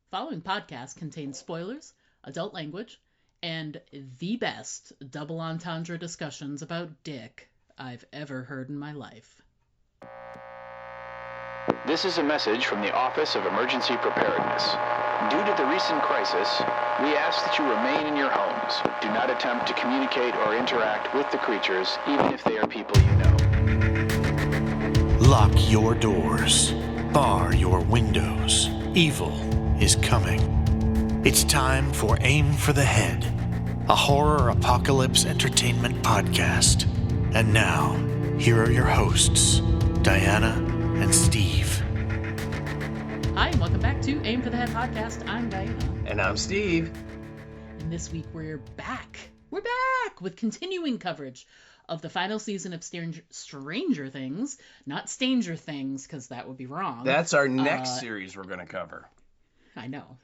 Following podcast contains spoilers, adult language, and the best double entendre discussions about dick I've ever heard in my life. This is a message from the Office of Emergency Preparedness. Due to the recent crisis, we ask that you remain in your homes. Do not attempt to communicate or interact with the creatures, even if they are people you know. Lock your doors. Bar your windows. Evil is coming. It's time for Aim for the Head, a horror apocalypse entertainment podcast. And now, here are your hosts, Diana and Steve. Hi, and welcome back to Aim for the Head podcast. I'm Diana. And I'm Steve. And this week we're back. We're back with continuing coverage of the final season of Stranger Things. Not Stanger Things, because that would be wrong. That's our next series we're going to cover. I know.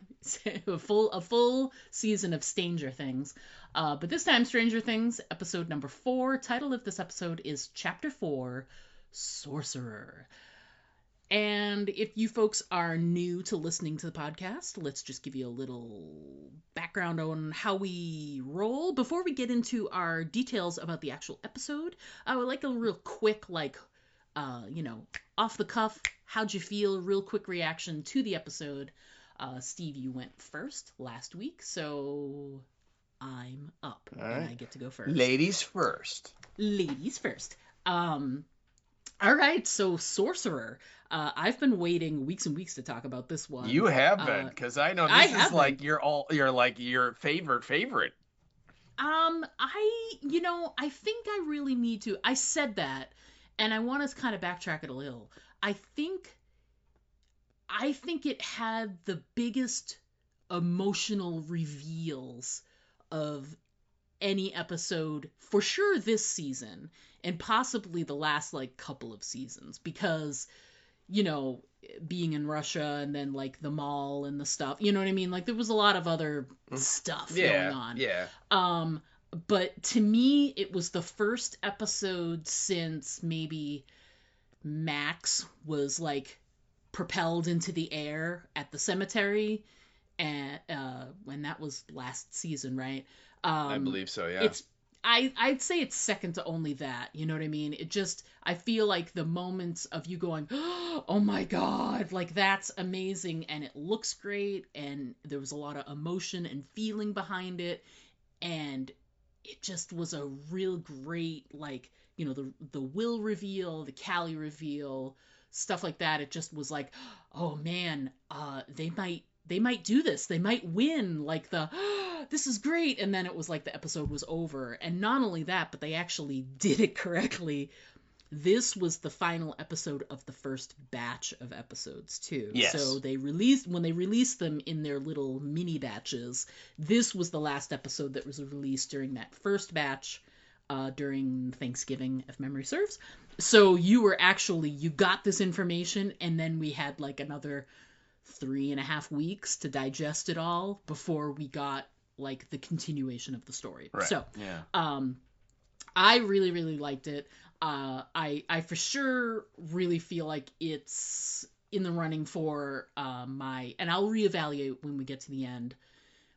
a full season of Stranger Things. But this time, Stranger Things, episode number 4. Title of this episode is Chapter 4, Sorcerer. And if you folks are new to listening to the podcast, let's just give you a little background on how we roll. Before we get into our details about the actual episode, I would like a real quick, off the cuff, how'd you feel, real quick reaction to the episode. Steve, you went first last week, so I'm up. All right. And I get to go first. Ladies first. Ladies first. All right, so Sorcerer. I've been waiting weeks and weeks to talk about this one. You have been, because I know this is like your favorite. I think I really need to. I said that, and I want to kind of backtrack it a little. I think it had the biggest emotional reveals of any episode for sure this season, and possibly the last couple of seasons, because being in Russia and then the mall and the stuff, you know what I mean, there was a lot of other stuff going on. But to me it was the first episode since maybe Max was propelled into the air at the cemetery, and when that was last season, right? I believe so, yeah. I'd say it's second to only that, you know what I mean? I feel like the moments of you going, oh my god, that's amazing, and it looks great, and there was a lot of emotion and feeling behind it, and it just was a real great, the Will reveal, the Callie reveal, stuff like that. It just was oh man, they might do this. They might win. This is great. And then it was the episode was over. And not only that, but they actually did it correctly. This was the final episode of the first batch of episodes too. Yes. So when they released them in their little mini batches, this was the last episode that was released during that first batch, during Thanksgiving, if memory serves. So you got this information, and then we had another 3.5 weeks to digest it all before we got the continuation of the story. Right. So, yeah. I really, really liked it. I for sure really feel like it's in the running for and I'll reevaluate when we get to the end,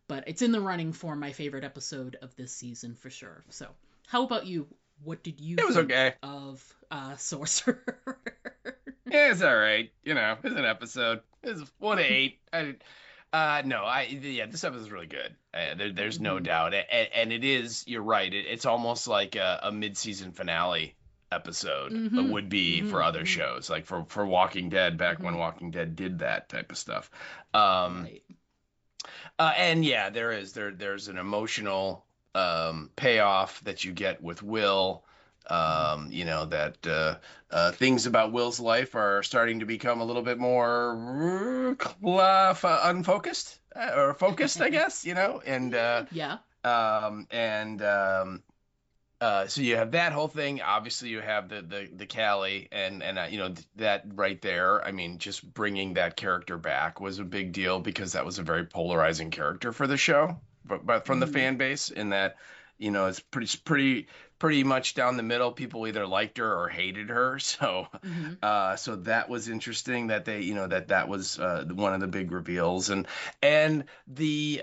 but it's in the running for my favorite episode of this season for sure. So, how about you? What did you think of Sorcerer? Yeah, it's all right. It's an episode. It's 1 to 8. This episode is really good. There's no doubt. And it is, you're right. It's almost like a mid-season finale episode would be for other shows, for Walking Dead, back when Walking Dead did that type of stuff. Right. And yeah, there's an emotional payoff that you get with Will. That things about Will's life are starting to become a little bit more unfocused or focused, I guess, and yeah. So you have that whole thing. Obviously, you have the Callie, and that right there. I mean, just bringing that character back was a big deal, because that was a very polarizing character for the show, but from the fan base, in that it's pretty much down the middle. People either liked her or hated her. So, so that was interesting that they, that was one of the big reveals, and the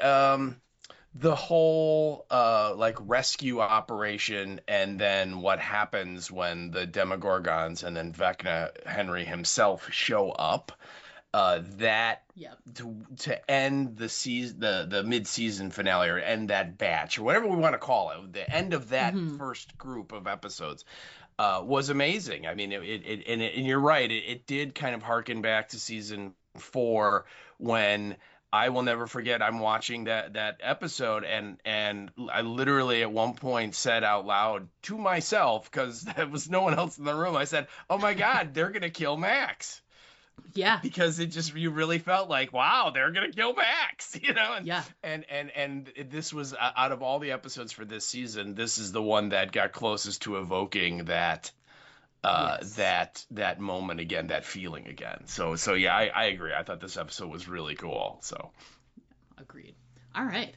whole like rescue operation, and then what happens when the Demogorgons and then Vecna Henry himself show up. That Yep. to end the season, the mid-season finale, or end that batch, or whatever we want to call it, the end of that first group of episodes was amazing. I mean, and you're right, it did kind of harken back to season 4, when I will never forget, I'm watching that episode, and I literally at one point said out loud to myself, because there was no one else in the room, I said, "Oh my God, they're gonna kill Max." Yeah. Because you really felt like, wow, they're gonna kill Max, And, Yeah. And this was, out of all the episodes for this season, this is the one that got closest to evoking that Yes. that moment again, that feeling again. So yeah, I agree. I thought this episode was really cool. So Agreed. All right.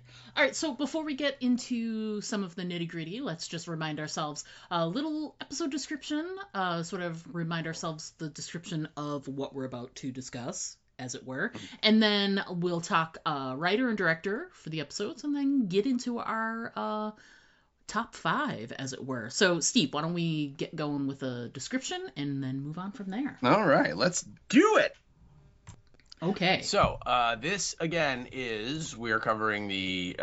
So before we get into some of the nitty gritty, let's just remind ourselves a little episode description, sort of remind ourselves the description of what we're about to discuss, as it were. And then we'll talk writer and director for the episodes, and then get into our top 5, as it were. So, Steve, why don't we get going with a description and then move on from there? all right, let's do it. Okay. So this again we are covering the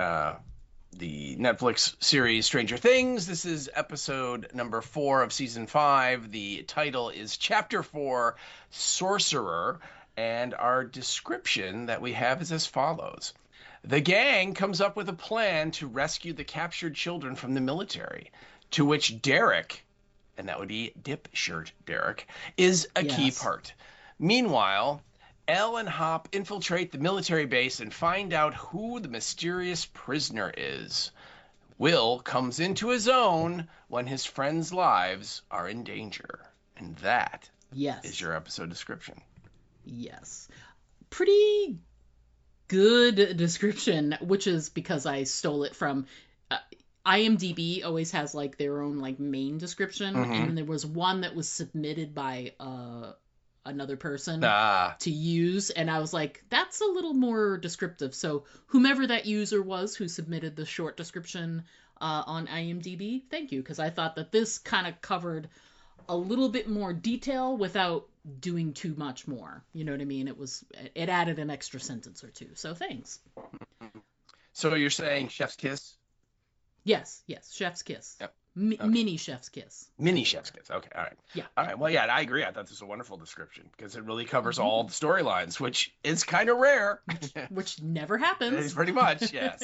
Netflix series Stranger Things. This is episode number 4 of season 5. The title is Chapter 4, Sorcerer, and our description that we have is as follows. The gang comes up with a plan to rescue the captured children from the military, to which Derek, and that would be Dipshirt Derek, is a key part. Meanwhile, Elle and Hop infiltrate the military base and find out who the mysterious prisoner is. Will comes into his own when his friends' lives are in danger. And that is your episode description. Yes. Pretty good description, which is because I stole it from IMDb. Always has like their own like main description, and then there was one that was submitted by another person to use, and I was like, that's a little more descriptive. So whomever that user was who submitted the short description on IMDb, thank you, because I thought that this kind of covered a little bit more detail without doing too much more. You know what I mean? It added an extra sentence or two. So thanks. So you're saying Chef's Kiss? Yes, Chef's Kiss. Yep. Okay. Mini Chef's Kiss. Mini Chef's Kiss. Okay, all right. Yeah. All right. Well, yeah, I agree. I thought this was a wonderful description because it really covers all the storylines, which is kind of rare. Which never happens. Pretty much, yeah.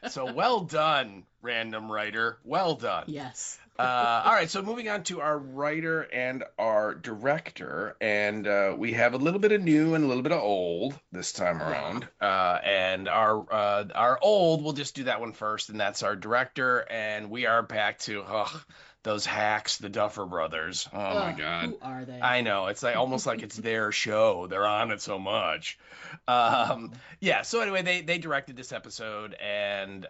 So well done, random writer. Well done. Yes. All right. So moving on to our writer and our director, and we have a little bit of new and a little bit of old this time around. And our old, we'll just do that one first, and that's our director. And we are back to those hacks, the Duffer Brothers. Oh my God. Who are they? I know. It's like almost like it's their show. They're on it so much. Yeah. So anyway, they directed this episode, and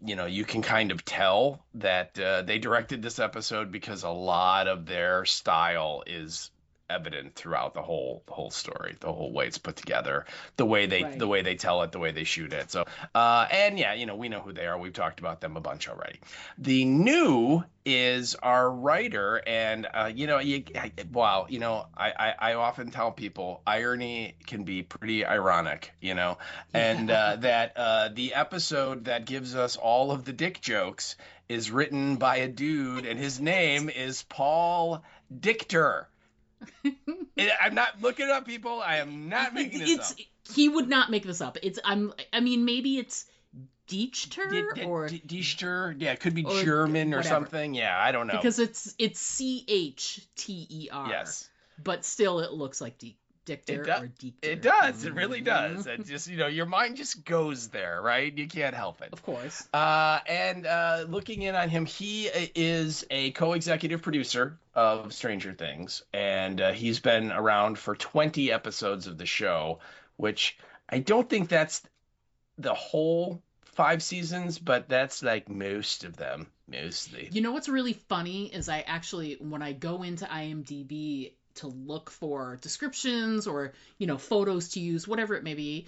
you can kind of tell that they directed this episode because a lot of their style is evident throughout the whole story, the whole way it's put together, the way they tell it, the way they shoot it. So and yeah, we know who they are. We've talked about them a bunch already. The new is our writer, and I often tell people irony can be pretty ironic, and that the episode that gives us all of the dick jokes is written by a dude, and his name is Paul Dichter. I'm not looking it up, people. I am not making this up. He would not make this up. Maybe it's Dichter or Dichter. Yeah, it could be German or something. Yeah, I don't know. Because it'sChter. Yes. But still it looks like Dichter or Dichter. It does. It really does. And just, your mind just goes there, right? You can't help it. Of course. And looking in on him, he is a co-executive producer of Stranger Things, and he's been around for 20 episodes of the show, which I don't think that's the whole 5 seasons, but that's like most of them, mostly. You know what's really funny is I actually, when I go into IMDb to look for descriptions or, photos to use, whatever it may be,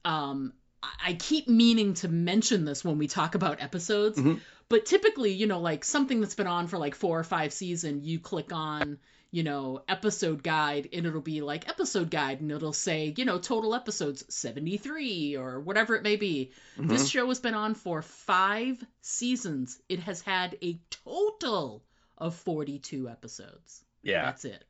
I keep meaning to mention this when we talk about episodes, but typically, like something that's been on for like 4 or 5 seasons, you click on, episode guide, and it'll be like episode guide, and it'll say, total episodes 73 or whatever it may be. This show has been on for 5 seasons. It has had a total of 42 episodes. Yeah. That's it.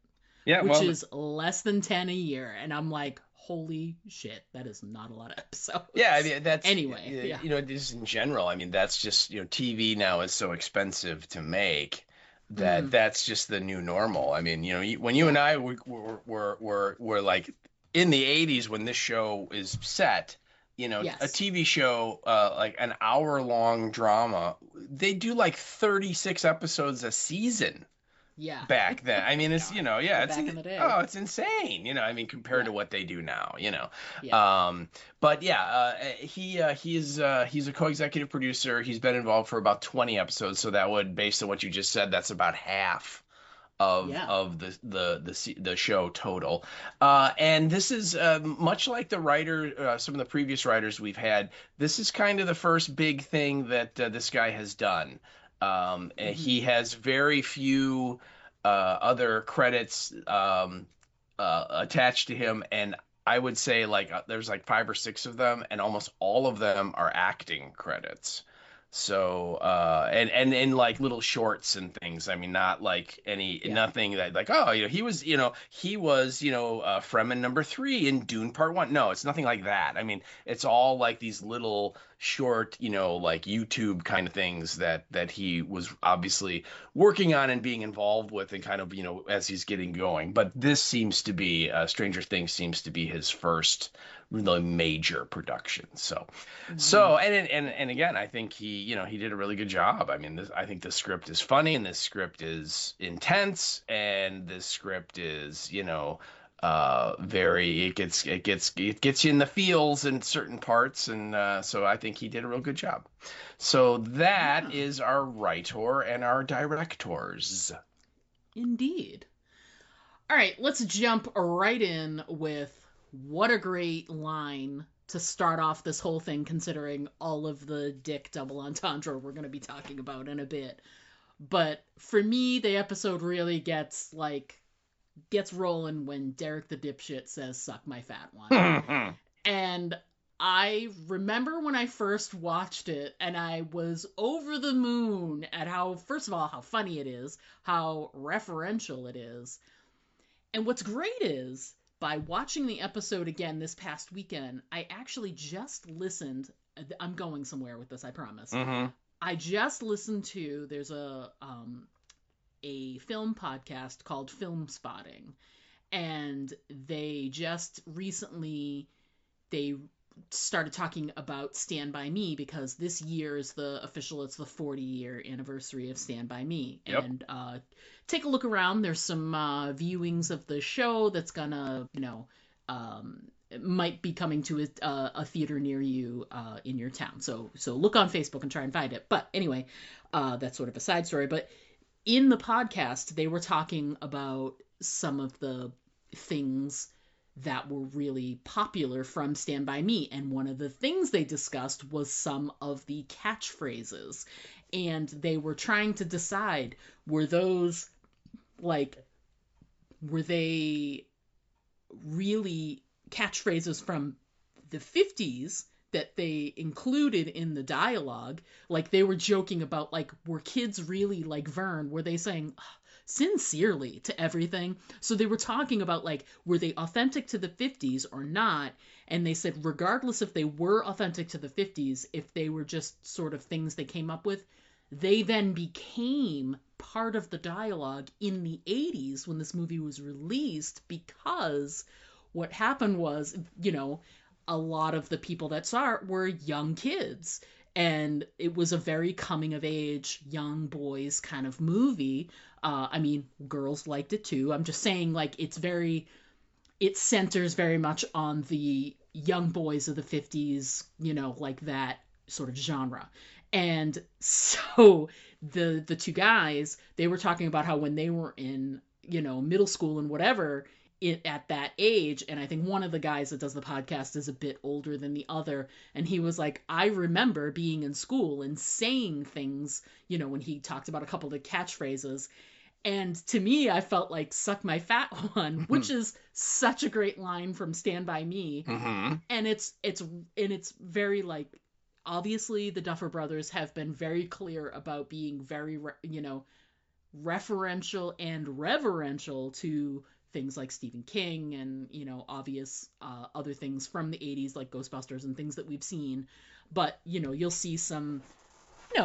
Yeah, which is less than 10 a year. And I'm like, holy shit, that is not a lot of episodes. Yeah, I mean, that's anyway. Just in general. I mean, that's just TV now is so expensive to make that that's just the new normal. I mean, when you and I were like in the 80s when this show is set, Yes. a TV show like an hour-long drama, they do like 36 episodes a season. Yeah. Back then. I mean, it's, it's back in the day. Oh, it's insane. I mean, compared to what they do now, Yeah. But yeah, he's a co-executive producer. He's been involved for about 20 episodes, so that would, based on what you just said, that's about half of the show total. And this is much like the writer, some of the previous writers we've had. This is kind of the first big thing that this guy has done. He has very few other credits attached to him, and I would say there's like 5 or 6 of them, and almost all of them are acting credits. So and like little shorts and things. I mean, not like nothing that like, he was Fremen number 3 in Dune Part 1. No, it's nothing like that. I mean, it's all like these little short, like YouTube kind of things that he was obviously working on and being involved with, and kind of, as he's getting going. But this seems to be Stranger Things seems to be his first really major production. So and again, I think he did a really good job. I mean, I think the script is funny, and this script is intense, and this script is it gets you in the feels in certain parts, and so I think he did a real good job. So that is our writer and our directors. Indeed. All right, let's jump right in with what a great line to start off this whole thing, considering all of the dick double entendre we're going to be talking about in a bit. But for me, the episode really gets rolling when Derek the dipshit says, "Suck my fat one." And I remember when I first watched it, and I was over the moon at first of all, how funny it is, how referential it is. And what's great is, by watching the episode again this past weekend, I actually just listened. I'm going somewhere with this, I promise. I just listened to, there's a film podcast called Film Spotting, and they just recently, they started talking about Stand By Me, because this year is it's the 40-year anniversary of Stand By Me. Yep. And take a look around. There's some viewings of the show that's gonna, it might be coming to a theater near you in your town. So look on Facebook and try and find it. But anyway, that's sort of a side story. But in the podcast, they were talking about some of the things that were really popular from Stand By Me. And one of the things they discussed was some of the catchphrases. And they were trying to decide, were they really catchphrases from the 50s that they included in the dialogue? Like, they were joking about, like, were kids really like Vern? Were they saying sincerely to everything? So they were talking about, like, were they authentic to the 50s or not? And they said, regardless if they were authentic to the 50s, if they were just sort of things they came up with, they then became part of the dialogue in the 80s when this movie was released, because what happened was, a lot of the people that saw it were young kids, and it was a very coming of age, young boys kind of movie. I mean, girls liked it too. I'm just saying, like, it centers very much on the young boys of the 50s, like that sort of genre. And so the two guys, they were talking about how when they were in, middle school and whatever, at that age, and I think one of the guys that does the podcast is a bit older than the other, and he was like, I remember being in school and saying things, when he talked about a couple of the catchphrases. And to me, I felt like "suck my fat one," which is such a great line from Stand By Me. Mm-hmm. And it's very, like, obviously the Duffer Brothers have been very clear about being very, referential and reverential to things like Stephen King and, obvious other things from the 80s like Ghostbusters and things that we've seen. But, you'll see some,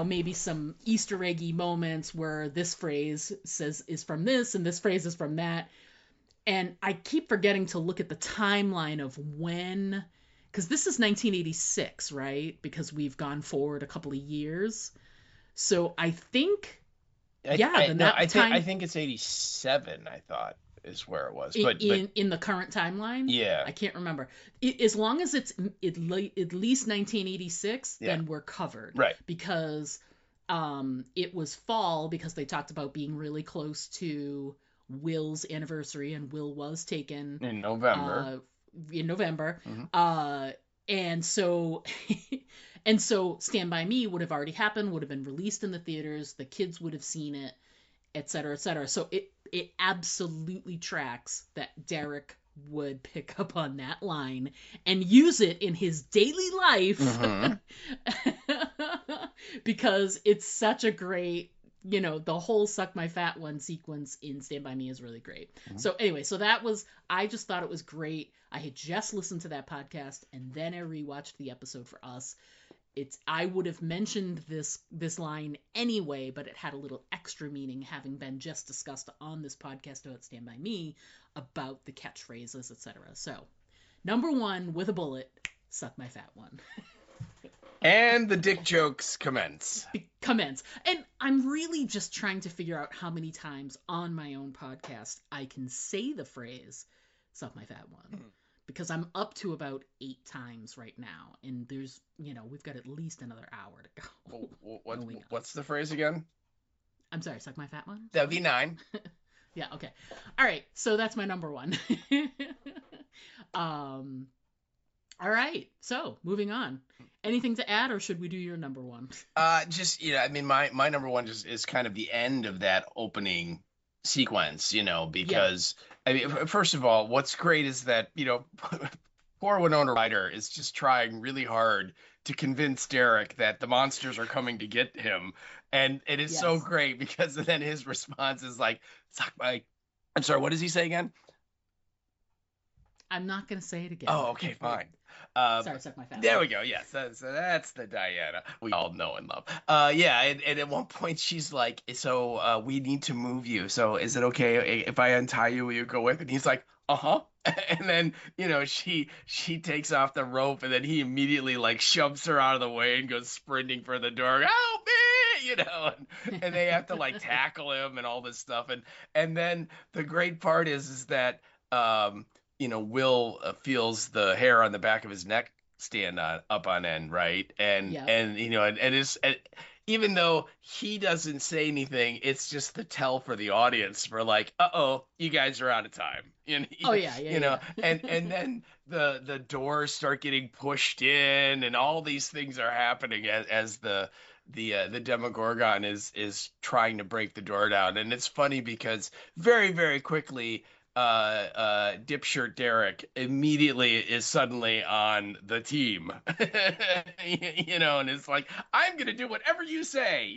maybe some Easter eggy moments where this phrase is from this and this phrase is from that. And I keep forgetting to look at the timeline of when, because this is 1986, right? Because we've gone forward a couple of years. So I think, I think it's 87, I thought, is where it was. But in the current timeline? Yeah. I can't remember. As long as it's at least 1986, then we're covered. Right. Because it was fall, because they talked about being really close to Will's anniversary, and Will was taken in November. Mm-hmm. And so and so Stand By Me would have already happened, would have been released in the theaters, the kids would have seen it, etc., etc. So it absolutely tracks that Derek would pick up on that line and use it in his daily life. Mm-hmm. Because it's such a great, the whole "suck my fat one" sequence in Stand By Me is really great. Mm-hmm. So anyway, I just thought it was great. I had just listened to that podcast and then I rewatched the episode for us. I would have mentioned this line anyway, but it had a little extra meaning, having been just discussed on this podcast about Stand By Me about the catchphrases, etc. So, number one with a bullet, "suck my fat one." And the dick jokes commence. And I'm really just trying to figure out how many times on my own podcast I can say the phrase "suck my fat one." Mm-hmm. Because I'm up to about 8 times right now, and there's, we've got at least another hour to go. What's the phrase again? I'm sorry, "suck my fat one"? That'd be 9. Yeah, okay. All right, so that's my number one. All right, so moving on. Anything to add, or should we do your number one? Just, my number one just is kind of the end of that opening sequence, because first of all, what's great is that, poor Winona Ryder is just trying really hard to convince Derek that the monsters are coming to get him, and it is so great because then his response is like, "Suck my," I'm sorry, what does he say again? I'm not gonna say it again. Oh, okay, fine. Sorry, "suck my fat." There we go. Yes, so that's the Diana we all know and love. And at one point she's like, "So we need to move you. So is it okay if I untie you? Will you go with?" And he's like, "Uh-huh." And then she takes off the rope, and then he immediately like shoves her out of the way and goes sprinting for the door. "Help me!" And they have to like tackle him and all this stuff. And then the great part is that Will feels the hair on the back of his neck stand up on end, right? And even though he doesn't say anything, it's just the tell for the audience for like, "Uh-oh, you guys are out of time." And then the doors start getting pushed in, and all these things are happening as the Demogorgon is trying to break the door down. And it's funny because very, very quickly dipshirt Derek immediately is suddenly on the team, and it's like, "I'm gonna do whatever you say,"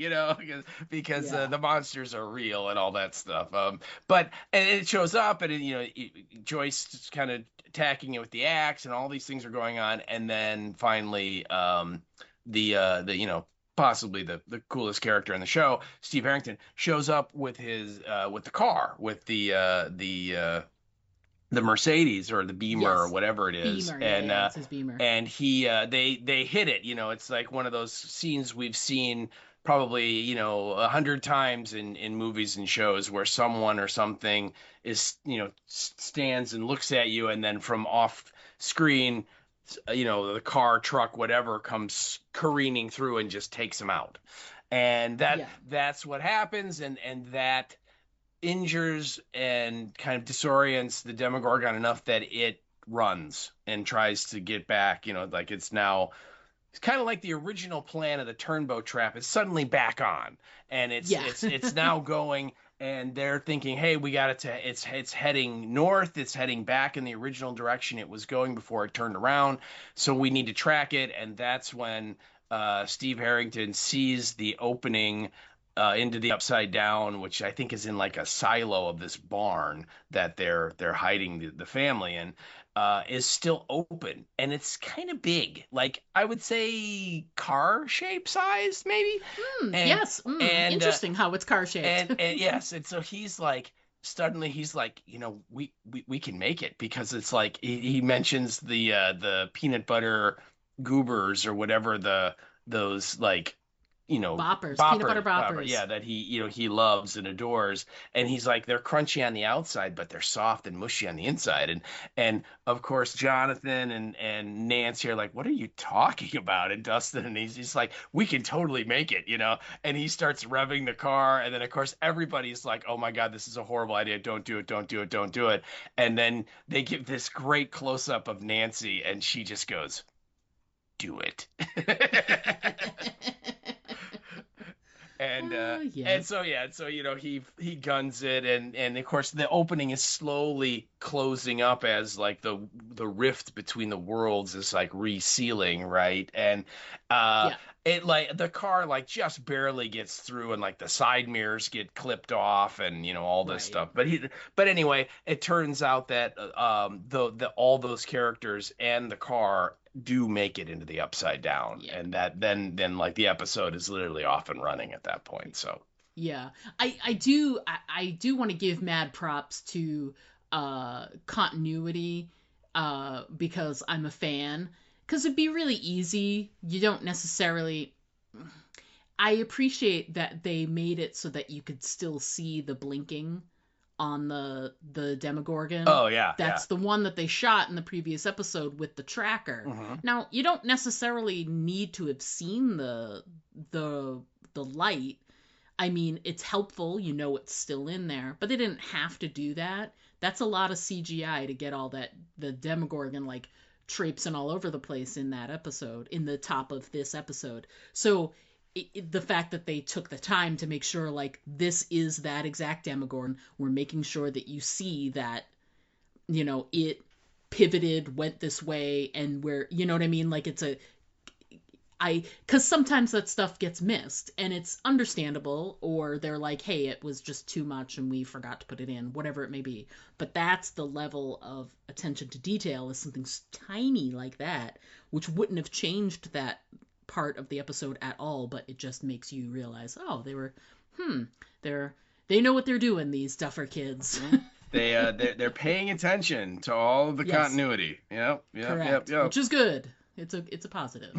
because the monsters are real and all that stuff. And it shows up, and Joyce is kind of attacking it with the axe, and all these things are going on, and then finally, the possibly the coolest character in the show, Steve Harrington, shows up with his with the car, with the Mercedes or the Beamer or whatever it is. Beamer, and it's his Beamer. And he they hit it. It's like one of those scenes we've seen probably 100 times in movies and shows, where someone or something is stands and looks at you, and then from off screen the car, truck, whatever comes careening through and just takes him out. And that's what happens, and that injures and kind of disorients the Demogorgon enough that it runs and tries to get back. Like it's kind of like the original plan of the turnboat trap is suddenly back on, and it's now going. And they're thinking, hey, we got it to, it's heading north. It's heading back in the original direction it was going before it turned around. So we need to track it. And that's when Steve Harrington sees the opening into the Upside Down, which I think is in like a silo of this barn that they're hiding the family in, is still open, and it's kind of big, like I would say car shape size maybe. Yes. And interesting how it's car shaped. and yes, and so he's like, suddenly he's like, we can make it, because it's like he mentions the peanut butter goobers or whatever, those like boppers, peanut butter boppers. Yeah, that he loves and adores. And he's like, they're crunchy on the outside, but they're soft and mushy on the inside. And of course, Jonathan and Nancy are like, what are you talking about? And Dustin, and he's like, we can totally make it, And he starts revving the car. And then, of course, everybody's like, oh my God, this is a horrible idea. Don't do it. Don't do it. Don't do it. And then they give this great close up of Nancy, and she just goes, do it. And so he guns it, and of course the opening is slowly closing up as like the rift between the worlds is like resealing, right? And it like the car like just barely gets through, and like the side mirrors get clipped off, and all this stuff. But anyway, it turns out that all those characters and the car do make it into the Upside Down, and that then like the episode is literally off and running at that point. So I do want to give mad props to continuity, because I'm a fan, because it'd be really easy. You don't necessarily, I appreciate that they made it so that you could still see the blinking on the Demogorgon. Oh yeah, that's the one that they shot in the previous episode with the tracker. Now you don't necessarily need to have seen the light. I mean, it's helpful, it's still in there, but they didn't have to do that. That's a lot of CGI to get all that, the Demogorgon like traipsing all over the place in that episode, in the top of this episode. So the fact that they took the time to make sure like this is that exact Demogorgon, we're making sure that you see that it pivoted, went this way, and where, what I mean, like it's because sometimes that stuff gets missed, and it's understandable, or they're like, hey, it was just too much and we forgot to put it in, whatever it may be. But that's the level of attention to detail, is something tiny like that, which wouldn't have changed that part of the episode at all, but it just makes you realize, oh, they know what they're doing, these Duffer kids. they're paying attention to all of the continuity. Yep, which is good. It's a positive.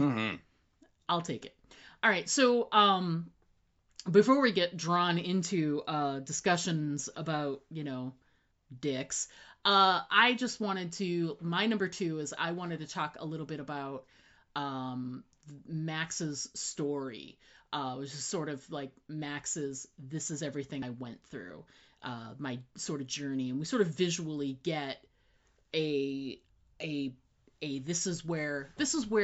I'll take it. All right, so before we get drawn into discussions about dicks, I just wanted to, my number 2 is, I wanted to talk a little bit about Max's story, which is sort of like Max's, this is everything I went through, my sort of journey, and we sort of visually get a this is where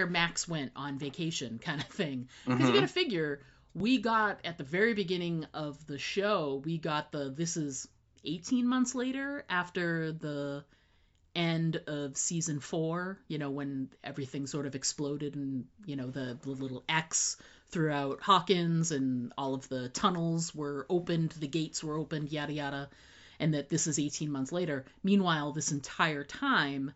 Max went on vacation kind of thing. Because you gotta figure, we got at the very beginning of the show, we got this is 18 months later after the end of season 4, when everything sort of exploded, and the little X throughout Hawkins, and all of the tunnels were opened, the gates were opened, yada yada, and that this is 18 months later. Meanwhile, this entire time,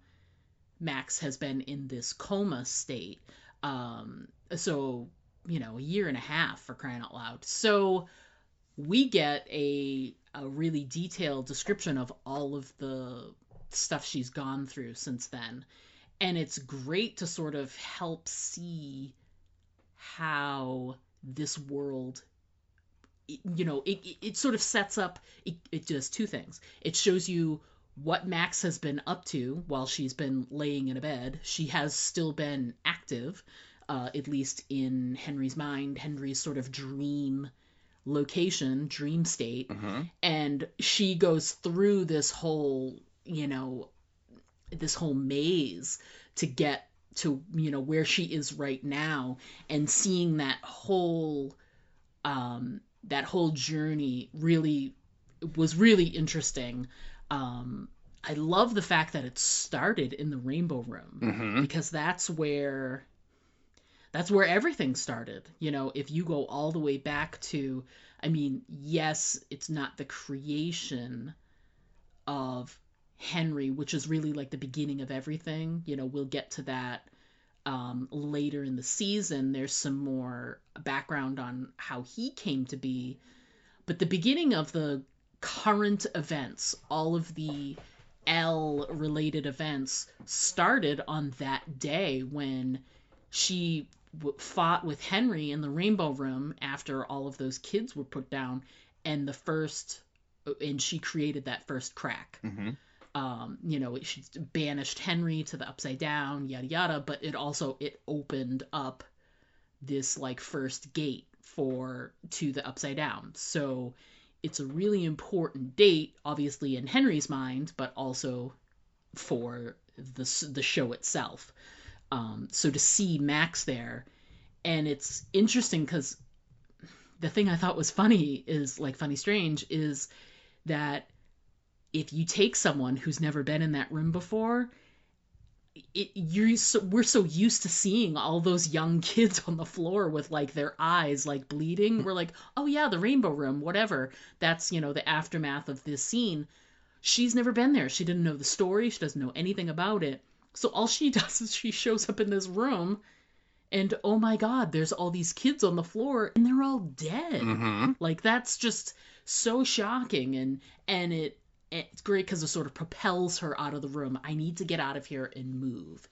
Max has been in this coma state. So, a year and a half, for crying out loud. So we get a really detailed description of all of the stuff she's gone through since then. And it's great to sort of help see how this world, it sort of sets up, it does two things. It shows you what Max has been up to while she's been laying in a bed. She has still been active, at least in Henry's mind, Henry's sort of dream location, dream state. Mm-hmm. And she goes through this whole, this whole maze to get to, where she is right now, and seeing that whole journey really was really interesting. I love the fact that it started in the Rainbow Room, Mm-hmm. because that's where everything started. If you go all the way back to, I mean, yes, it's not the creation of Henry, which is really like the beginning of everything. We'll get to that later in the season. There's some more background on how he came to be. But the beginning of the current events, all of the L related events, started on that day when she fought with Henry in the Rainbow Room after all of those kids were put down, and she created that first crack. Mm-hmm. She banished Henry to the Upside Down, yada yada, but it opened up this like first gate to the Upside Down. So it's a really important date, obviously in Henry's mind, but also for the show itself. So to see Max there, and it's interesting because the thing I thought was funny strange, is that if you take someone who's never been in that room before, we're so used to seeing all those young kids on the floor with like their eyes like bleeding. We're like, oh yeah, the Rainbow Room, whatever. That's, the aftermath of this scene. She's never been there. She didn't know the story. She doesn't know anything about it. So all she does is she shows up in this room, and oh my God, there's all these kids on the floor and they're all dead. Mm-hmm. Like, that's just so shocking. And it's great because it sort of propels her out of the room. I need to get out of here and move.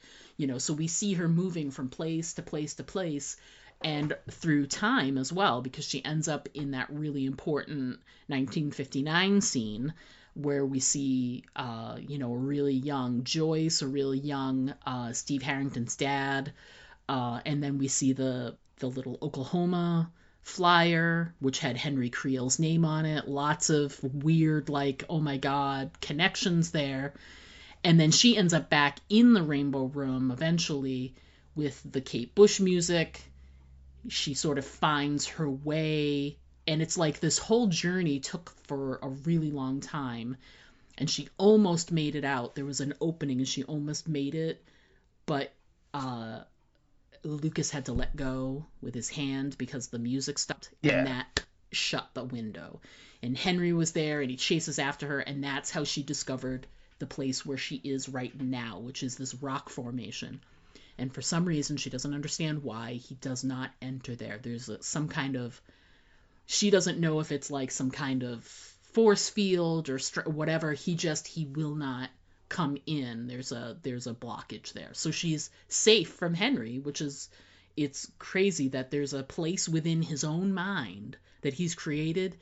So we see her moving from place to place to place, and through time as well, because she ends up in that really important 1959 scene where we see, a really young Joyce, a really young Steve Harrington's dad, and then we see the little Oklahoma flyer, which had Henry Creel's name on it. Lots of weird, like, oh my God, connections there. And then she ends up back in the Rainbow Room eventually with the Kate Bush music. She sort of finds her way, and it's like this whole journey took for a really long time, and she almost made it out. There was an opening and she almost made it, but Lucas had to let go with his hand because the music stopped, and that shut the window. And Henry was there, and he chases after her, and that's how she discovered the place where she is right now, which is this rock formation. And for some reason, she doesn't understand why he does not enter there. There's some kind of... She doesn't know if it's like some kind of force field or whatever. He will not come in. There's a blockage there. So she's safe from Henry, it's crazy that there's a place within his own mind that he's created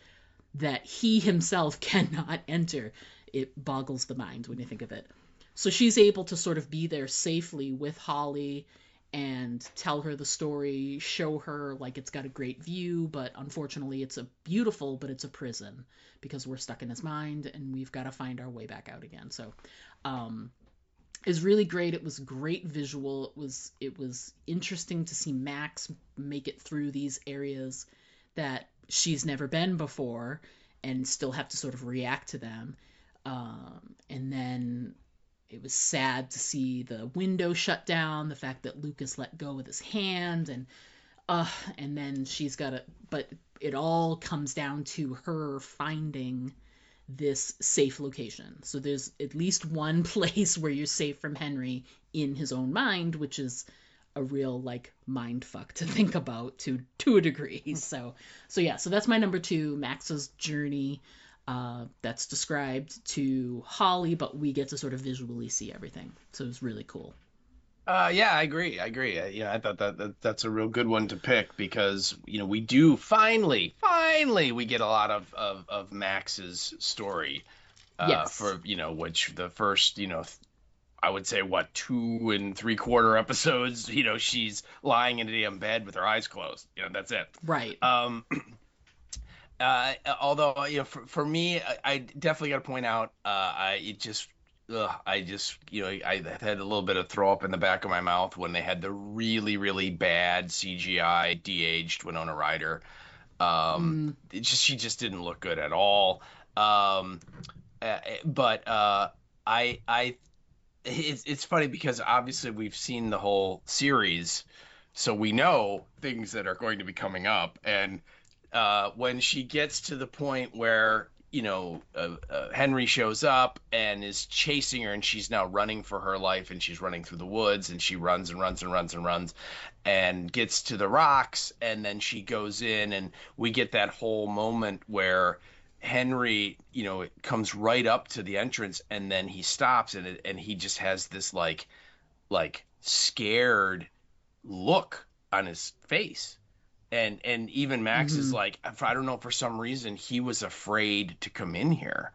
that he himself cannot enter. It boggles the mind when you think of it. So she's able to sort of be there safely with Holly and tell her the story, show her like it's got a great view, but unfortunately it's but it's a prison because we're stuck in his mind and we've got to find our way back out again. So is really great. It was great visual. It was interesting to see Max make it through these areas that she's never been before and still have to sort of react to them. And then it was sad to see the window shut down, the fact that Lucas let go with his hand, and then she's got to, but it all comes down to her finding this safe location. So there's at least one place where you're safe from Henry in his own mind, which is a real like mind fuck to think about to a degree. So that's my number 2, Max's journey. That's described to Holly, but we get to sort of visually see everything. So it was really cool. Yeah, I agree. I thought that's a real good one to pick because, we do finally we get a lot of Max's story. Yes. For, which the first, I would say, 2 3/4 episodes, she's lying in a damn bed with her eyes closed. That's it. Right. Although, for me, I definitely got to point out, I just, I had a little bit of throw up in the back of my mouth when they had the really, really bad CGI de-aged Winona Ryder. She just didn't look good at all. But it's funny because obviously we've seen the whole series, so we know things that are going to be coming up. And when she gets to the point where Henry shows up and is chasing her, and she's now running for her life, and she's running through the woods, and she runs and runs and runs and runs and gets to the rocks, and then she goes in, and we get that whole moment where Henry, it comes right up to the entrance, and then he stops, and he just has this like scared look on his face. And even Max is like, I don't know, for some reason he was afraid to come in here.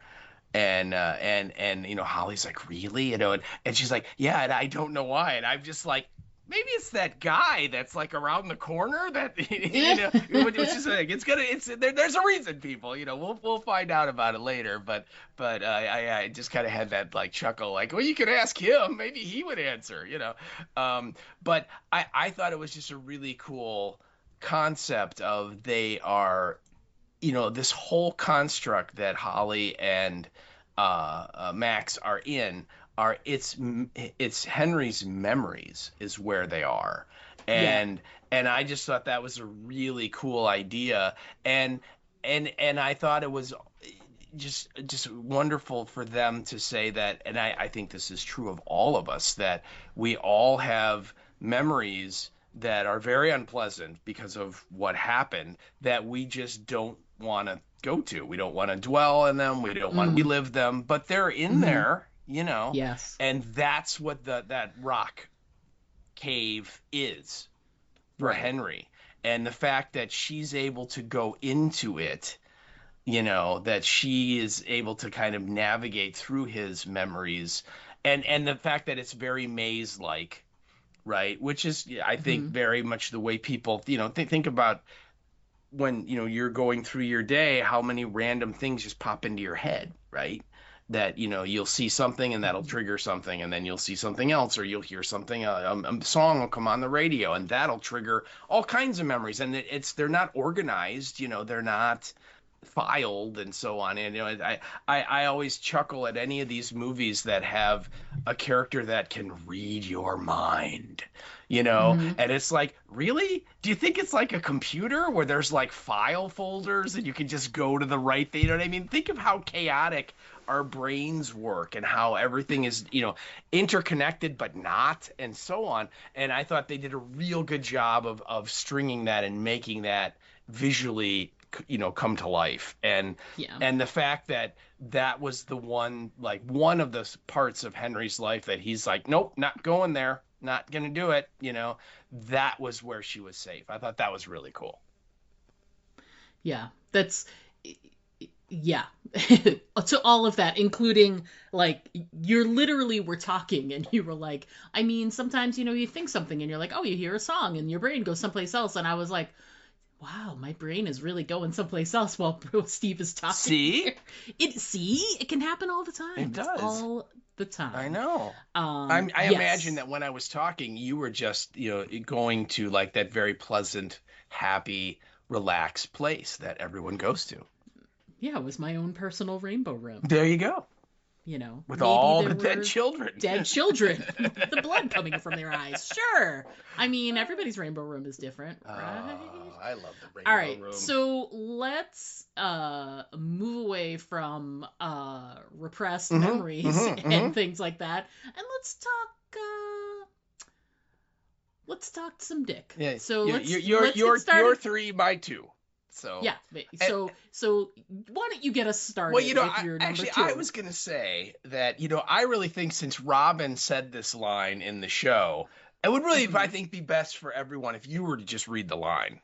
And Holly's like, really? And she's like, yeah, and I don't know why. And I'm just like, maybe it's that guy that's like around the corner that, which is like, there's a reason, people, we'll find out about it later. But I just kind of had that like chuckle, like, well, you could ask him, maybe he would answer, but I thought it was just a really cool concept of they are, this whole construct that Holly and Max are in it's Henry's memories is where they are. And I just thought that was a really cool idea. And I thought it was just wonderful for them to say that, and I think this is true of all of us, that we all have memories that are very unpleasant because of what happened, that we just don't want to go to. We don't want to dwell in them. We don't want to relive them, but they're in there, Yes. And that's what that rock cave is for Henry. And the fact that she's able to go into it, that she is able to kind of navigate through his memories, and the fact that it's very maze-like, right? Which is, I think, very much the way people, think about when, you're going through your day, how many random things just pop into your head, right? That, you'll see something and that'll trigger something, and then you'll see something else, or you'll hear something, a song will come on the radio, and that'll trigger all kinds of memories. And they're not organized, they're not filed and so on. And I always chuckle at any of these movies that have a character that can read your mind, and it's like, really? Do you think it's like a computer where there's like file folders and you can just go to the right thing? You know what I mean? Think of how chaotic our brains work and how everything is, interconnected but not, and so on. And I thought they did a real good job of stringing that and making that visually come to life. And the fact that was the one of the parts of Henry's life that he's like, nope, not going there, not gonna do it, that was where she was safe. I thought that was really cool. To all of that, including like, you're literally were talking and you were like, I mean, sometimes you think something and you're like, oh, you hear a song and your brain goes someplace else, and I was like, wow, my brain is really going someplace else while Steve is talking. See? It can happen all the time. It does. All the time. I know. I imagine that when I was talking, you were just, going to like that very pleasant, happy, relaxed place that everyone goes to. Yeah, it was my own personal rainbow room. There you go. With all the dead children. Dead children. The blood coming from their eyes. Sure. I mean, everybody's rainbow room is different, right? I love the rainbow room. All right, so let's move away from repressed memories and things like that, and let's talk some dick. Yeah. So let's you're 3, my 2. So yeah, so why don't you get us started? Well, with your number 2? I was gonna say that I really think, since Robin said this line in the show, it would really, I think, be best for everyone if you were to just read the line.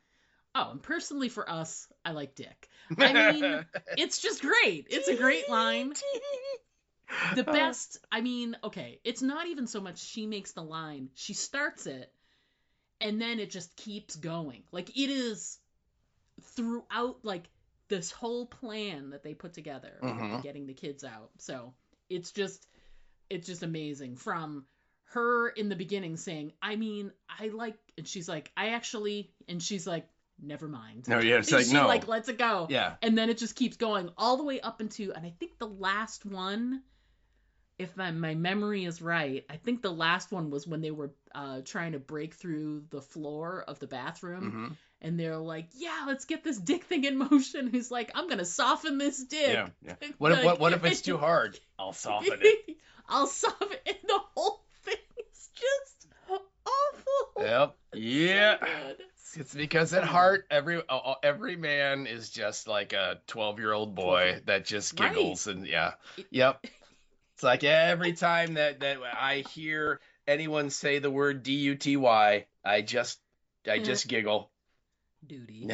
Oh, and personally for us, I like Dick. I mean, it's just great. It's a great line. The best, I mean, okay, it's not even so much she makes the line, she starts it, and then it just keeps going. Like, it is throughout, like, this whole plan that they put together, getting the kids out. So it's just amazing. From her in the beginning saying, I mean, I like, and she's like, I actually, and she's like, never mind. No, yeah, it's like, she no. like lets it go. Yeah. And then it just keeps going all the way up into, and I think the last one, if my memory is right, I think the last one was when they were trying to break through the floor of the bathroom. And they're like, yeah, let's get this dick thing in motion. He's like, I'm going to soften this dick. Yeah. What if it's too hard? I'll soften it. I'll soften it. And the whole thing is just awful. Yep. Yeah. So it's because at heart, every man is just like a 12-year-old boy that just giggles. Right. And yep. It's like every time that I hear anyone say the word D-U-T-Y, I just giggle. Duty.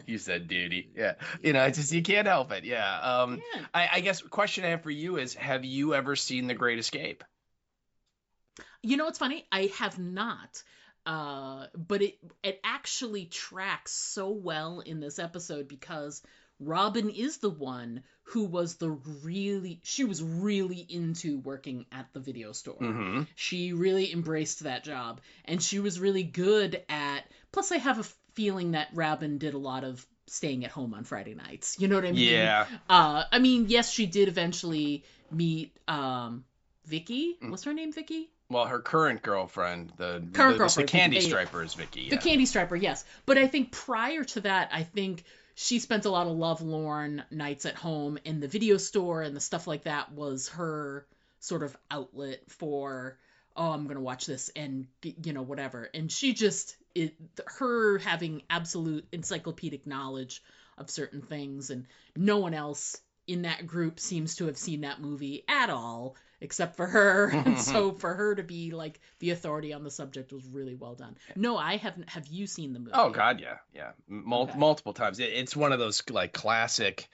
You said duty. Yeah. You can't help it. Yeah. I guess the question I have for you is, have you ever seen The Great Escape? You know what's funny? I have not. But it actually tracks so well in this episode because Robin is the one who was she was really into working at the video store. She really embraced that job, and she was really good at, plus I have a feeling that Robin did a lot of staying at home on Friday nights. You know what I mean? Yeah. I mean, yes, she did eventually meet Vicky. What's her name, Vicky? Well, her current girlfriend, the candy striper is Vicky. Yeah. The candy striper, yes. But I think prior to that, I think she spent a lot of lovelorn nights at home, and the video store and the stuff like that was her sort of outlet for, oh, I'm going to watch this and, whatever. And she just, her having absolute encyclopedic knowledge of certain things, and no one else in that group seems to have seen that movie at all, except for her. And so for her to be like the authority on the subject was really well done. No, I haven't. Have you seen the movie? Oh God, yeah. Multiple times. It's one of those like classic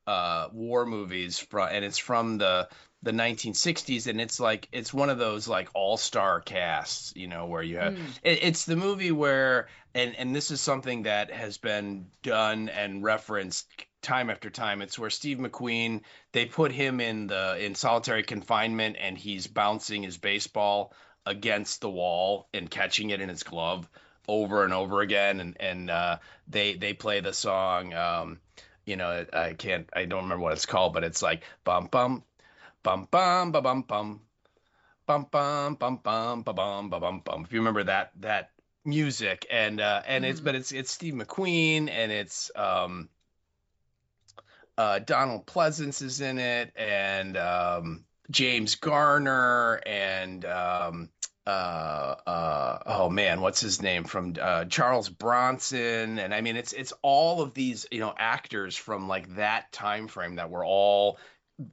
war movies and it's from the 1960s, and it's one of those like all-star casts, where you have it's the movie where, and this is something that has been done and referenced time after time. It's where Steve McQueen, they put him in solitary confinement, and he's bouncing his baseball against the wall and catching it in his glove over and over again, and they play the song, I don't remember what it's called, but it's like bum bum bum bum ba bum bum bum bum bum bum ba bum ba bum bum. If you remember that music, and it's Steve McQueen, and it's Donald Pleasance is in it, and James Garner, and oh man, what's his name from Charles Bronson, and I mean it's all of these actors from like that time frame that were all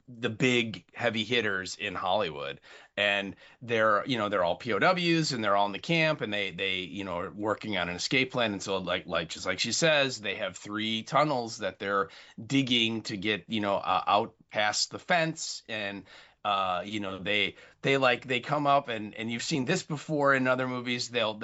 the big heavy hitters in Hollywood, and they're all POWs, and they're all in the camp, and they are working on an escape plan, and so like just like she says, they have 3 tunnels that they're digging to get out past the fence, and they come up, and you've seen this before in other movies. They're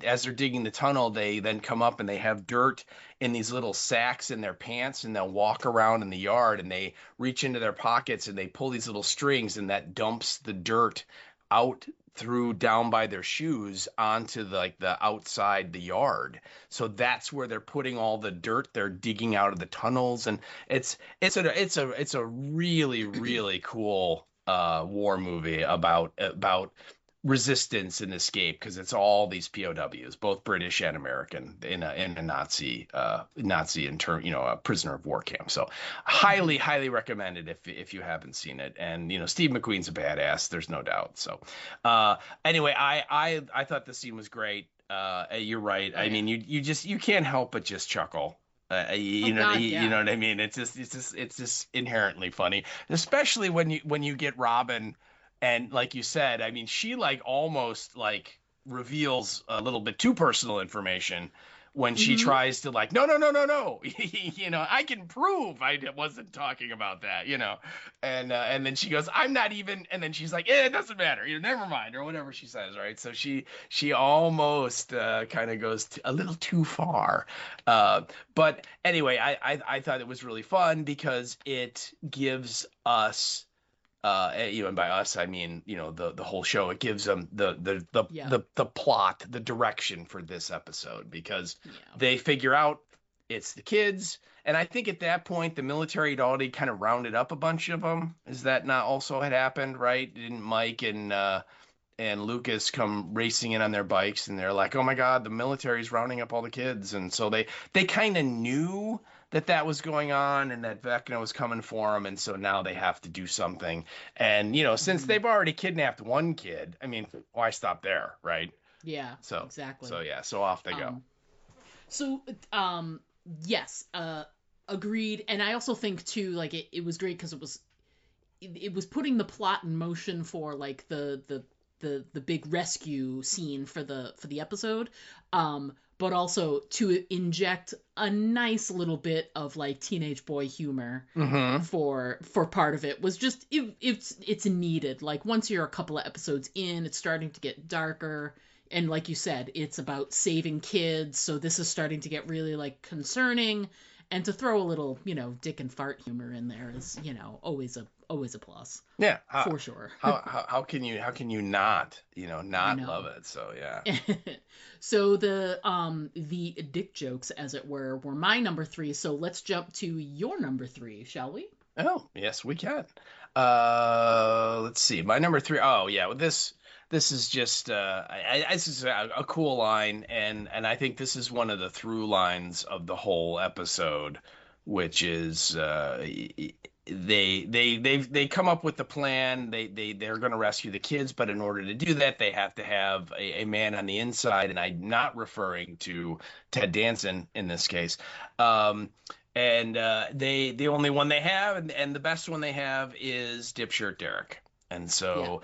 as they're digging the tunnel, they then come up and they have dirt in these little sacks in their pants, and they'll walk around in the yard, and they reach into their pockets and they pull these little strings, and that dumps the dirt out through down by their shoes onto the outside the yard. So that's where they're putting all the dirt they're digging out of the tunnels, and it's a really really cool war movie about resistance and escape, because it's all these POWs, both British and American, in a Nazi a prisoner of war camp. So highly recommended if you haven't seen it. And Steve McQueen's a badass, there's no doubt. So anyway, I thought the scene was great. You're right. I mean, you can't help but just chuckle. You know what I mean? It's just inherently funny, especially when you get Robin. And like you said, I mean, she almost reveals a little bit too personal information when she tries to like, no, you know, I can prove I wasn't talking about that, you know, and then she goes, I'm not even, and then she's like, it doesn't matter, you know, never mind, or whatever she says, right? So she almost kind of goes a little too far, but anyway, I thought it was really fun because it gives us. You know, and by us I mean, you know, the whole show. It gives them the plot, the direction for this episode, because they figure out it's the kids, and I think at that point the military had already kind of rounded up a bunch of them. Is that not also had happened, right? Didn't Mike and Lucas come racing in on their bikes, and they're like, oh my God, the military's rounding up all the kids, and so they kind of knew that was going on and that Vecna was coming for them, and so now they have to do something. And, you know, since they've already kidnapped one kid, I mean, why stop there, right? Yeah, so exactly. So off they go. Yes, agreed. And I also think too, like it was great because it was putting the plot in motion for like the big rescue scene for the episode, but also to inject a nice little bit of like teenage boy humor for part of it was just it's needed. Like once you're a couple of episodes in, it's starting to get darker, and like you said, it's about saving kids, so this is starting to get really like concerning. And to throw a little, you know, dick and fart humor in there is, you know, always a plus. Yeah, for sure. how can you not, you know, not love it? So yeah. So the dick jokes, as it were my number 3. So let's jump to your number 3, shall we? Oh yes, we can. Let's see, my number 3. Oh yeah, this is just this is a cool line, and I think this is one of the through lines of the whole episode, which is they come up with the plan. They're going to rescue the kids, but in order to do that, they have to have a man on the inside, and I'm not referring to Ted Danson in this case. And the only one they have, and the best one they have, is Dipshirt Derek. And so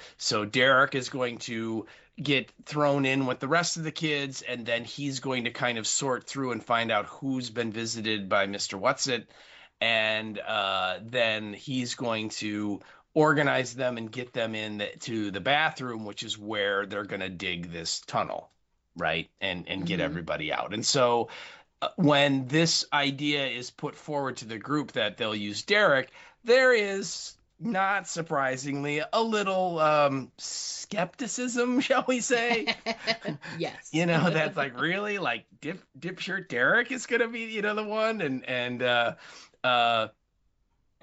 Derek is going to get thrown in with the rest of the kids, and then he's going to kind of sort through and find out who's been visited by Mr. Whatsit, and then he's going to organize them and get them to the bathroom, which is where they're going to dig this tunnel, right, and get everybody out. And so when this idea is put forward to the group that they'll use Derek, there is, not surprisingly, a little skepticism, shall we say? Yes. You know, that's like, really, like Dipshirt Derek is gonna be, you know, the one,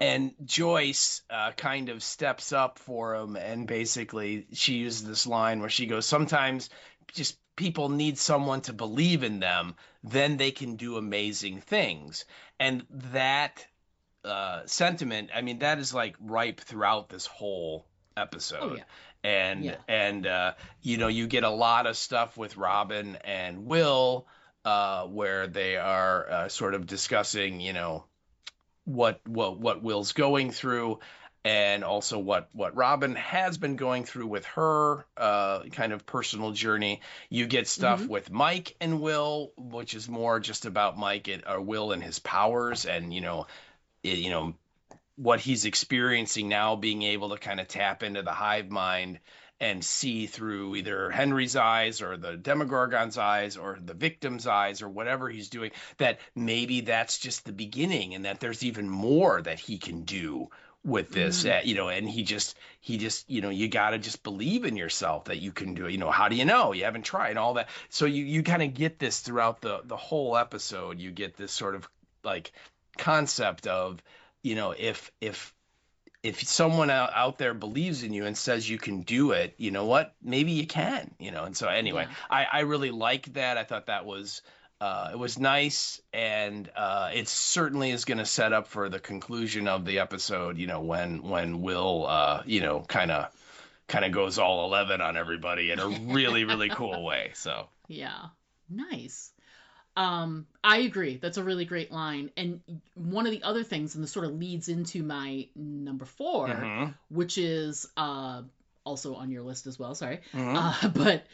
and Joyce kind of steps up for him, and basically she uses this line where she goes, sometimes just people need someone to believe in them, then they can do amazing things. And that sentiment, I mean, that is like ripe throughout this whole episode. Oh, yeah. And you know, you get a lot of stuff with Robin and Will where they are sort of discussing, you know, what Will's going through, and also what Robin has been going through with her kind of personal journey. You get stuff with Mike and Will, which is more just about Mike or Will and his powers, and you know what he's experiencing now, being able to kind of tap into the hive mind and see through either Henry's eyes or the Demogorgon's eyes or the victim's eyes or whatever he's doing, that maybe that's just the beginning, and that there's even more that he can do with this, you know, and he just, you know, you got to just believe in yourself that you can do it. You know, how do you know? You haven't tried, and all that. So you kind of get this throughout the whole episode. You get this sort of like concept of, you know, if someone out there believes in you and says you can do it, you know what, maybe you can, you know. And so anyway, I really liked that. I thought that was it was nice, and it certainly is going to set up for the conclusion of the episode, you know, when Will you know, kind of goes all 11 on everybody in a really really cool way. So yeah, nice. I agree. That's a really great line. And one of the other things, and this sort of leads into my number 4, which is also on your list as well, sorry. Mhm. But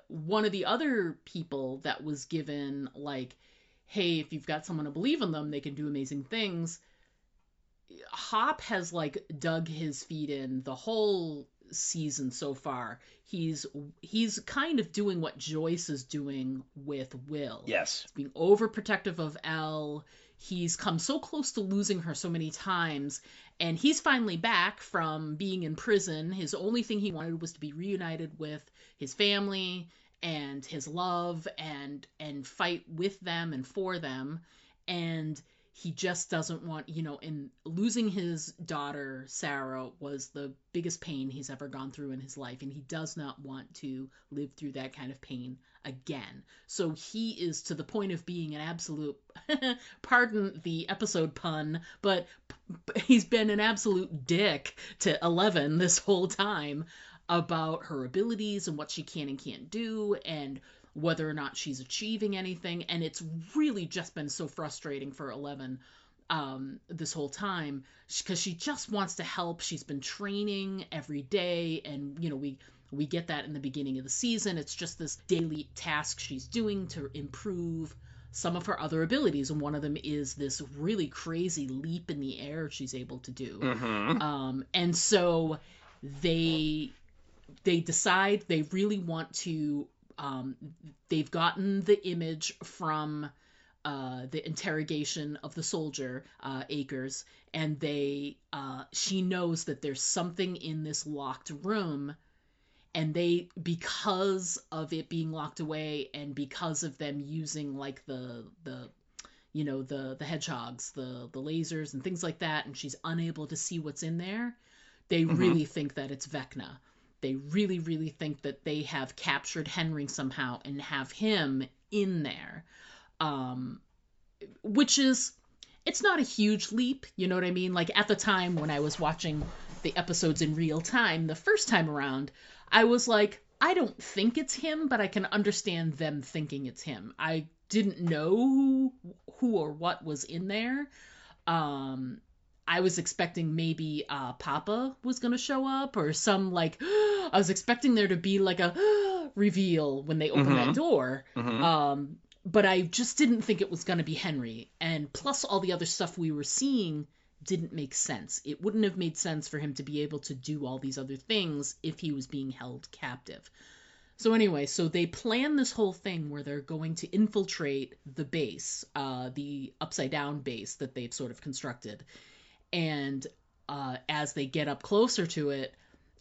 one of the other people that was given, like, hey, if you've got someone to believe in them, they can do amazing things. Hop has, like, dug his feet in the whole season so far. He's kind of doing what Joyce is doing with Will. Yes. He's being overprotective of Elle. He's come so close to losing her so many times, and he's finally back from being in prison. His only thing he wanted was to be reunited with his family and his love, and fight with them and for them. And he just doesn't want, and losing his daughter, Sarah, was the biggest pain he's ever gone through in his life, and he does not want to live through that kind of pain again. So he is to the point of being an absolute, pardon the episode pun, but he's been an absolute dick to Eleven this whole time about her abilities and what she can and can't do, and whether or not she's achieving anything. And it's really just been so frustrating for Eleven this whole time, because she just wants to help. She's been training every day, and we get that in the beginning of the season. It's just this daily task she's doing to improve some of her other abilities, and one of them is this really crazy leap in the air she's able to do. And so they decide they really want to, they've gotten the image from the interrogation of the soldier, Akers, and she knows that there's something in this locked room, and because of it being locked away, and because of them using, like, the hedgehogs, the lasers and things like that, and she's unable to see what's in there, they really think that it's Vecna. They really, really think that they have captured Henry somehow and have him in there. Which is, it's not a huge leap, you know what I mean? Like, at the time when I was watching the episodes in real time, the first time around, I was like, I don't think it's him, but I can understand them thinking it's him. I didn't know who or what was in there. I was expecting maybe Papa was going to show up, or some, like, I was expecting there to be, like, a reveal when they open that door. But I just didn't think it was going to be Henry. And plus all the other stuff we were seeing didn't make sense. It wouldn't have made sense for him to be able to do all these other things if he was being held captive. So anyway, so they plan this whole thing where they're going to infiltrate the base, the upside down base that they've sort of constructed. And as they get up closer to it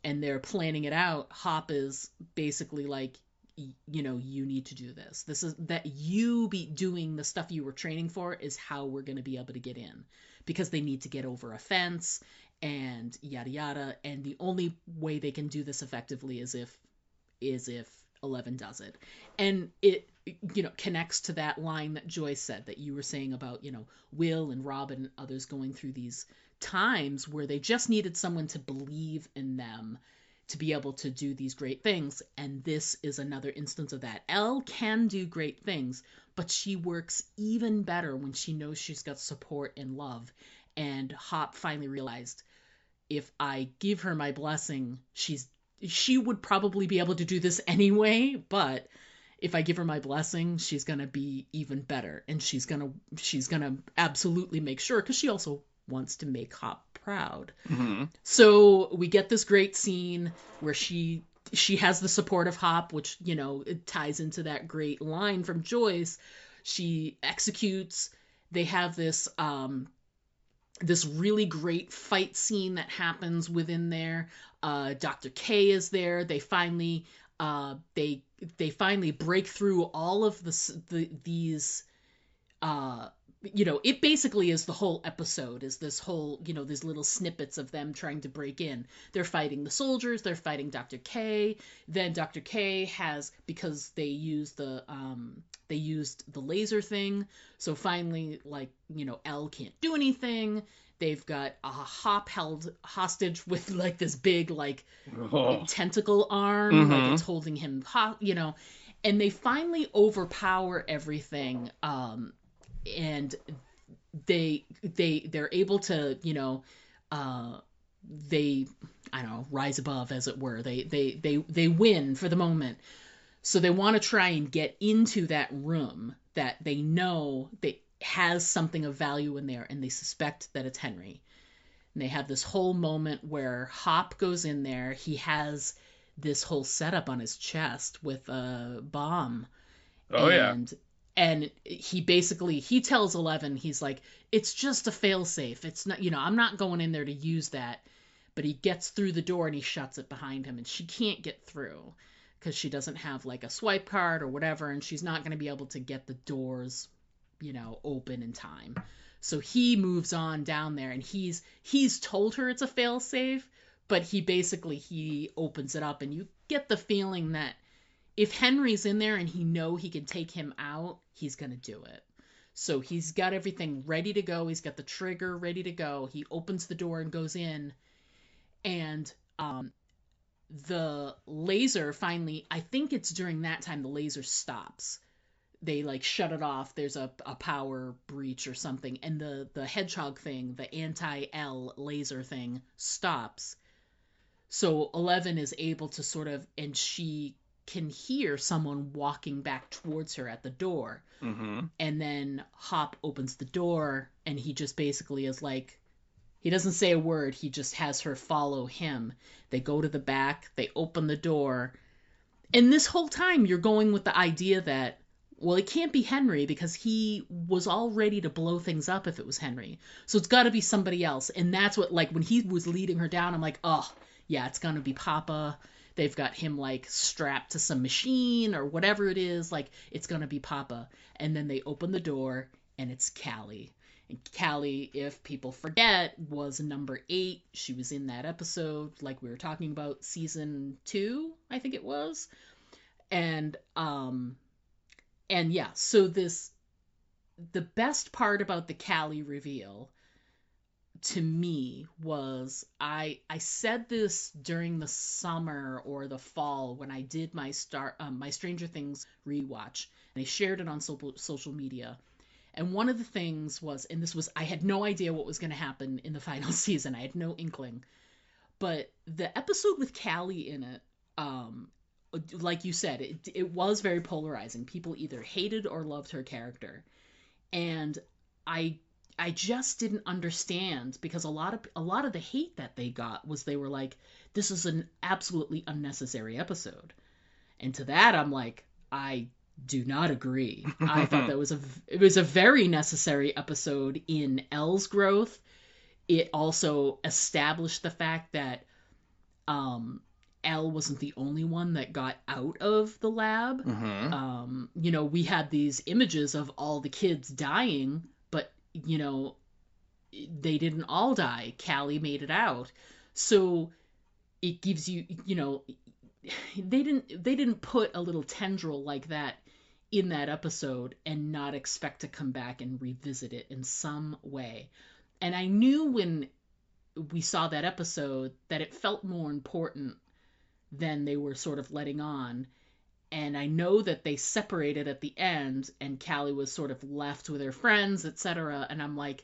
and they're planning it out, Hop is basically like, you need to do this. This is that you be doing the stuff you were training for is how we're going to be able to get in, because they need to get over a fence and yada yada. And the only way they can do this effectively is if Eleven does it. And it, connects to that line that Joyce said that you were saying about, Will and Robin and others going through these times where they just needed someone to believe in them to be able to do these great things. And this is another instance of that. Elle can do great things, but she works even better when she knows she's got support and love. And Hop finally realized, if I give her my blessing, she would probably be able to do this anyway, but if I give her my blessing, she's going to be even better. And she's going to absolutely make sure, because she also wants to make Hop proud. So we get this great scene where she has the support of Hop, which, it ties into that great line from Joyce. She executes. They have this really great fight scene that happens within there. Dr. K is there. They finally break through all of these it basically is the whole episode, is this whole, these little snippets of them trying to break in. They're fighting the soldiers, they're fighting Dr. K. Then Dr. K has, because they used the laser thing, so finally, like, Elle can't do anything. They've got a Hop held hostage with, like, this big, like, tentacle arm, like it's holding him, and they finally overpower everything, and they're able to, they, I don't know, rise above, as it were. They win for the moment. So they want to try and get into that room that they know that has something of value in there, and they suspect that it's Henry. And they have this whole moment where Hop goes in there. He has this whole setup on his chest with a bomb. Oh, yeah. And he tells Eleven, he's like, it's just a failsafe. It's not, I'm not going in there to use that. But he gets through the door and he shuts it behind him, and she can't get through because she doesn't have like a swipe card or whatever, and she's not going to be able to get the doors, open in time. So he moves on down there, and he's told her it's a failsafe, but he opens it up, and you get the feeling that if Henry's in there and he can take him out, he's going to do it. So he's got everything ready to go. He's got the trigger ready to go. He opens the door and goes in, and the laser finally, I think it's during that time, the laser stops. They like shut it off. There's a power breach or something, and the hedgehog thing, the anti-L laser thing, stops. So 11 is able to sort of, and she can hear someone walking back towards her at the door. Mm-hmm. And then Hop opens the door, and he just basically is like, he doesn't say a word. He just has her follow him. They go to the back. They open the door. And this whole time, you're going with the idea that, well, it can't be Henry because he was all ready to blow things up if it was Henry. So it's got to be somebody else. And that's what, like, when he was leading her down, I'm like, oh, yeah, it's going to be Papa. They've got him, like, strapped to some machine or whatever it is. Like, it's going to be Papa. And then they open the door, and it's Callie. And Callie, if people forget, was number 8. She was in that episode, like we were talking about, season 2, I think it was. And yeah, so the best part about the Callie reveal to me was, I said this during the summer or the fall when I did my Stranger Things rewatch, and I shared it on social media. And one of the things was, and this was, I had no idea what was going to happen in the final season. I had no inkling. But the episode with Callie in it, like you said, it was very polarizing. People either hated or loved her character. And I just didn't understand, because a lot of the hate that they got was, they were like, this is an absolutely unnecessary episode. And to that, I'm like, I do not agree. I thought that it was a very necessary episode in Elle's growth. It also established the fact that Elle wasn't the only one that got out of the lab. Mm-hmm. We had these images of all the kids dying, but they didn't all die. Callie made it out. So it gives you, they didn't put a little tendril like that in that episode and not expect to come back and revisit it in some way. And I knew when we saw that episode that it felt more important than they were sort of letting on. And I know that they separated at the end, and Callie was sort of left with her friends, etc. And I'm like,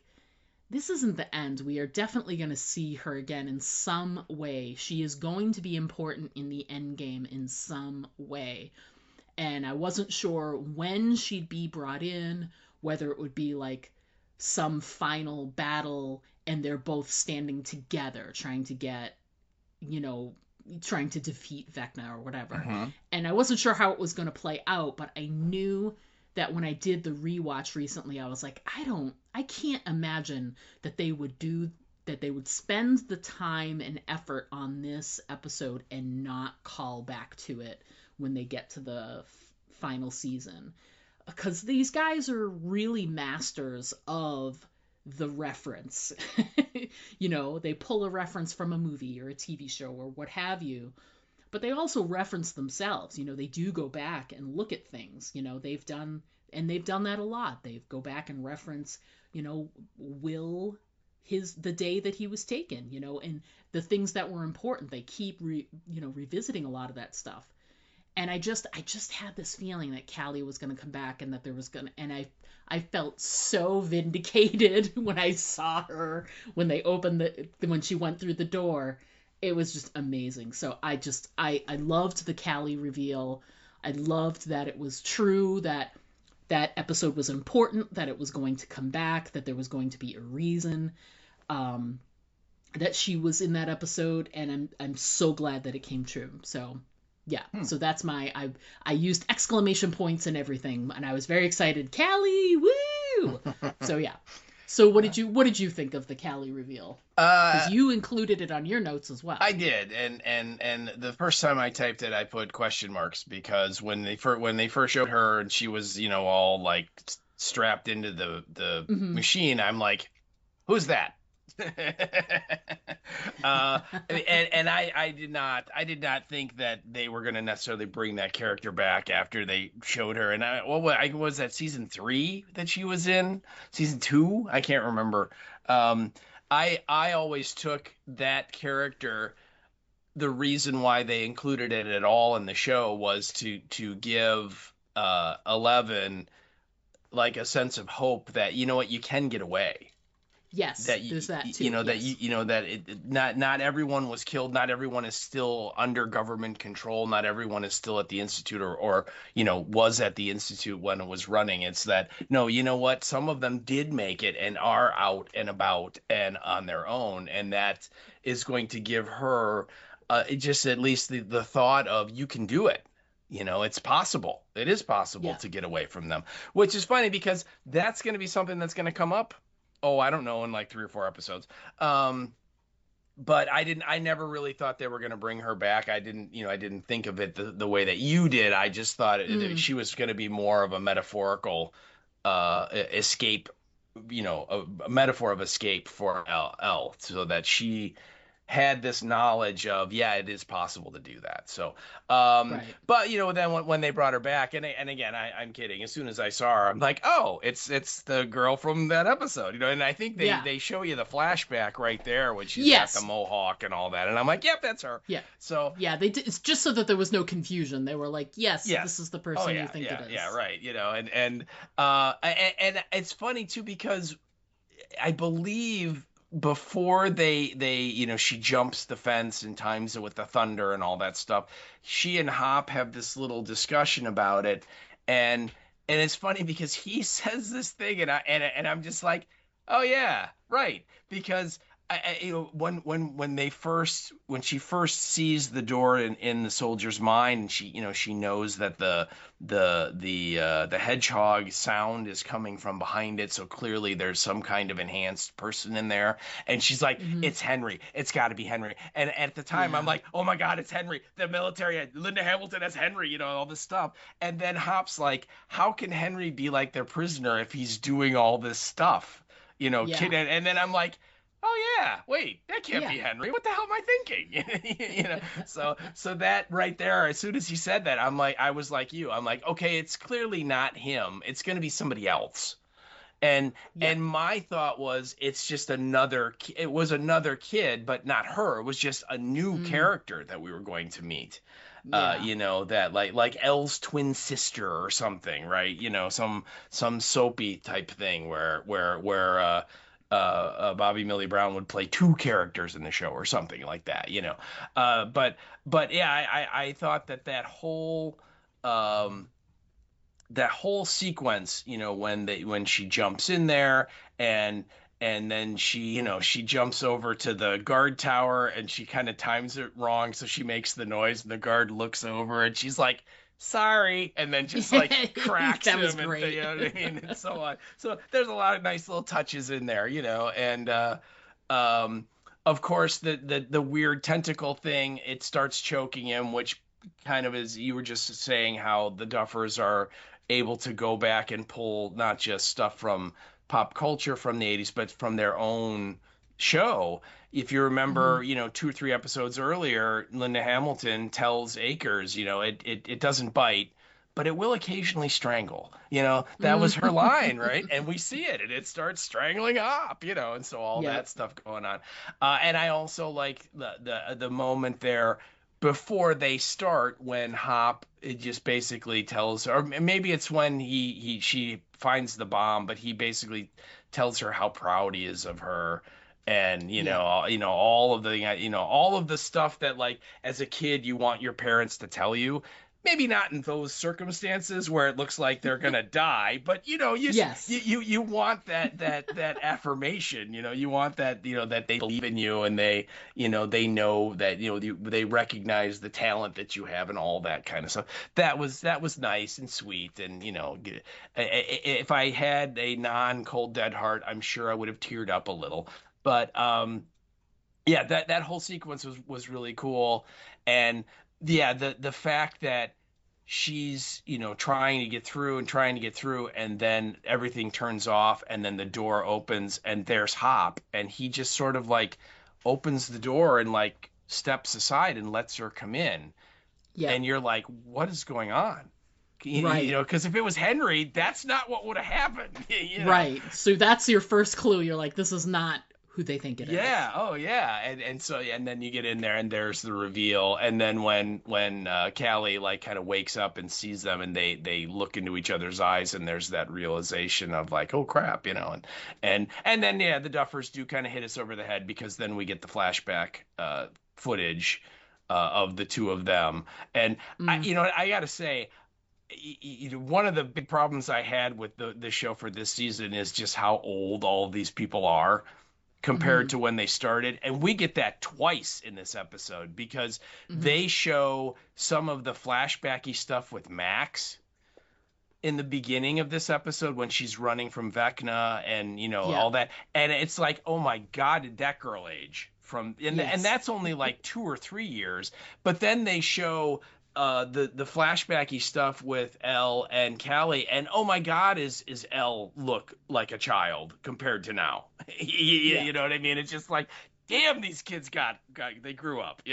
this isn't the end. We are definitely going to see her again in some way. She is going to be important in the end game in some way. And I wasn't sure when she'd be brought in, whether it would be like some final battle and they're both standing together trying to get, trying to defeat Vecna or whatever. Mm-hmm. And I wasn't sure how it was going to play out, but I knew that when I did the rewatch recently, I was like, I can't imagine that they would spend the time and effort on this episode and not call back to it when they get to the final season. Because these guys are really masters of the reference. They pull a reference from a movie or a TV show or what have you, but they also reference themselves. They do go back and look at things. They've done that a lot. They go back and reference, Will, the day that he was taken, and the things that were important. They keep revisiting a lot of that stuff. And I just had this feeling that Callie was going to come back, and that there was going to, and I felt so vindicated when I saw her, when they opened when she went through the door. It was just amazing. So I loved the Callie reveal. I loved that it was true, that that episode was important, that it was going to come back, that there was going to be a reason, that she was in that episode, and I'm so glad that it came true. So yeah, so that's I used exclamation points and everything, and I was very excited. Callie, woo! So yeah. So what did you think of the Callie reveal? Because you included it on your notes as well. I did, and the first time I typed it, I put question marks, because when they first showed her and she was, you know, all like strapped into the machine, I'm like, who's that? And I did not think that they were going to necessarily bring that character back after they showed her. And I was that season 3 that she was in, season 2, I can't remember. I always took that character, the reason why they included it at all in the show was to give 11 like a sense of hope that, you know what, you can get away. Yes, That there's that too. you know, that yes. you know that not everyone was killed, not everyone is still under government control, not everyone is still at the institute, or you know, was at the institute when it was running. It's that, no, you know what, some of them did make it and are out and about and on their own, and that is going to give her just at least the thought of, you can do it. You know, it's possible. It is possible to get away from them, which is funny because that's going to be something that's going to come up. Oh, I don't know, in like 3 or 4 episodes. But I never really thought they were going to bring her back. I didn't think of it the way that you did. I just thought she was going to be more of a metaphorical escape, you know, a metaphor of escape for Elle, so that she had this knowledge of, yeah, it is possible to do that. So, but you know, then when they brought her back, and again, I'm kidding. As soon as I saw her, I'm like, oh, it's the girl from that episode, you know. And I think they show you the flashback right there when she's got the mohawk and all that, and I'm like, yep, that's her. Yeah. So yeah, they did. It's just so that there was no confusion. They were like, yes, this is the person you think it is. Yeah, right. You know, and it's funny too, because I believe before they you know, she jumps the fence and times it with the thunder and all that stuff, she and Hop have this little discussion about it, and it's funny because he says this thing, and I'm just like, oh yeah, right, because you know, when she first sees the door in the soldier's mind, and she, you know, she knows that the hedgehog sound is coming from behind it, so clearly there's some kind of enhanced person in there, and she's like, it's Henry, it's got to be Henry. And at the time, I'm like, oh my god, it's Henry, the military, Linda Hamilton as Henry, you know, all this stuff. And then Hop's like, how can Henry be like their prisoner if he's doing all this stuff, you know? And then I'm like, oh yeah, wait, that can't be Henry. What the hell am I thinking? You know, so that right there, as soon as he said that, I was like you. I'm like, okay, it's clearly not him. It's going to be somebody else. And my thought was, it's just another kid, but not her. It was just a new character that we were going to meet. You know, that like Elle's twin sister or something, right? You know, some soapy type thing where Bobby Millie Brown would play 2 characters in the show or something like that, you know. But yeah, I thought that whole sequence, you know, when she jumps in there and then she, you know, she jumps over to the guard tower and she kind of times it wrong, so she makes the noise and the guard looks over and she's like, sorry, and then just like cracks him, and you know what I mean, and so on. So there's a lot of nice little touches in there, you know. And of course the weird tentacle thing, it starts choking him, which kind of is, you were just saying how the Duffers are able to go back and pull not just stuff from pop culture from the 80s, but from their own show. If you remember, you know, 2 or 3 episodes earlier, Linda Hamilton tells Akers, you know, it doesn't bite, but it will occasionally strangle. You know, that was her line, right? And we see it, and it starts strangling up, you know, and so all that stuff going on. And I also like the moment there before they start, when Hop, it just basically tells her, or maybe it's when she finds the bomb, but he basically tells her how proud he is of her. And all of the stuff that, like, as a kid you want your parents to tell you, maybe not in those circumstances where it looks like they're gonna die, but Yes. you want that affirmation. You want that, that they believe in you, and they know that they recognize the talent that you have and all that kind of stuff. That was nice and sweet. And if I had a non-Cold Dead heart, I'm sure I would have teared up a little. But yeah, that whole sequence was really cool. And yeah, the fact that she's trying to get through, and then everything turns off, and then the door opens, and there's Hop, and he just sort of like opens the door and like steps aside and lets her come in. Yeah. And you're like, what is going on? Right. Because if it was Henry, that's not what would have happened. Right. So that's your first clue. You're like, this is not who they think it is. Yeah. Oh, yeah. And then you get in there, and there's the reveal. And then when Callie like kind of wakes up and sees them, and they look into each other's eyes, and there's that realization of like, oh crap, and then yeah, the Duffers do kind of hit us over the head, because then we get the flashback footage of the two of them. And I gotta say, one of the big problems I had with the show for this season is just how old all of these people are compared to when they started. And we get that twice in this episode, because they show some of the flashbacky stuff with Max in the beginning of this episode when she's running from Vecna and all that. And it's like, oh my God, did that girl age and that's only like 2 or 3 years. But then they show the flashbacky stuff with Elle and Callie, and oh my God, is Elle look like a child compared to now? You know what I mean? It's just like, damn, these kids they grew up,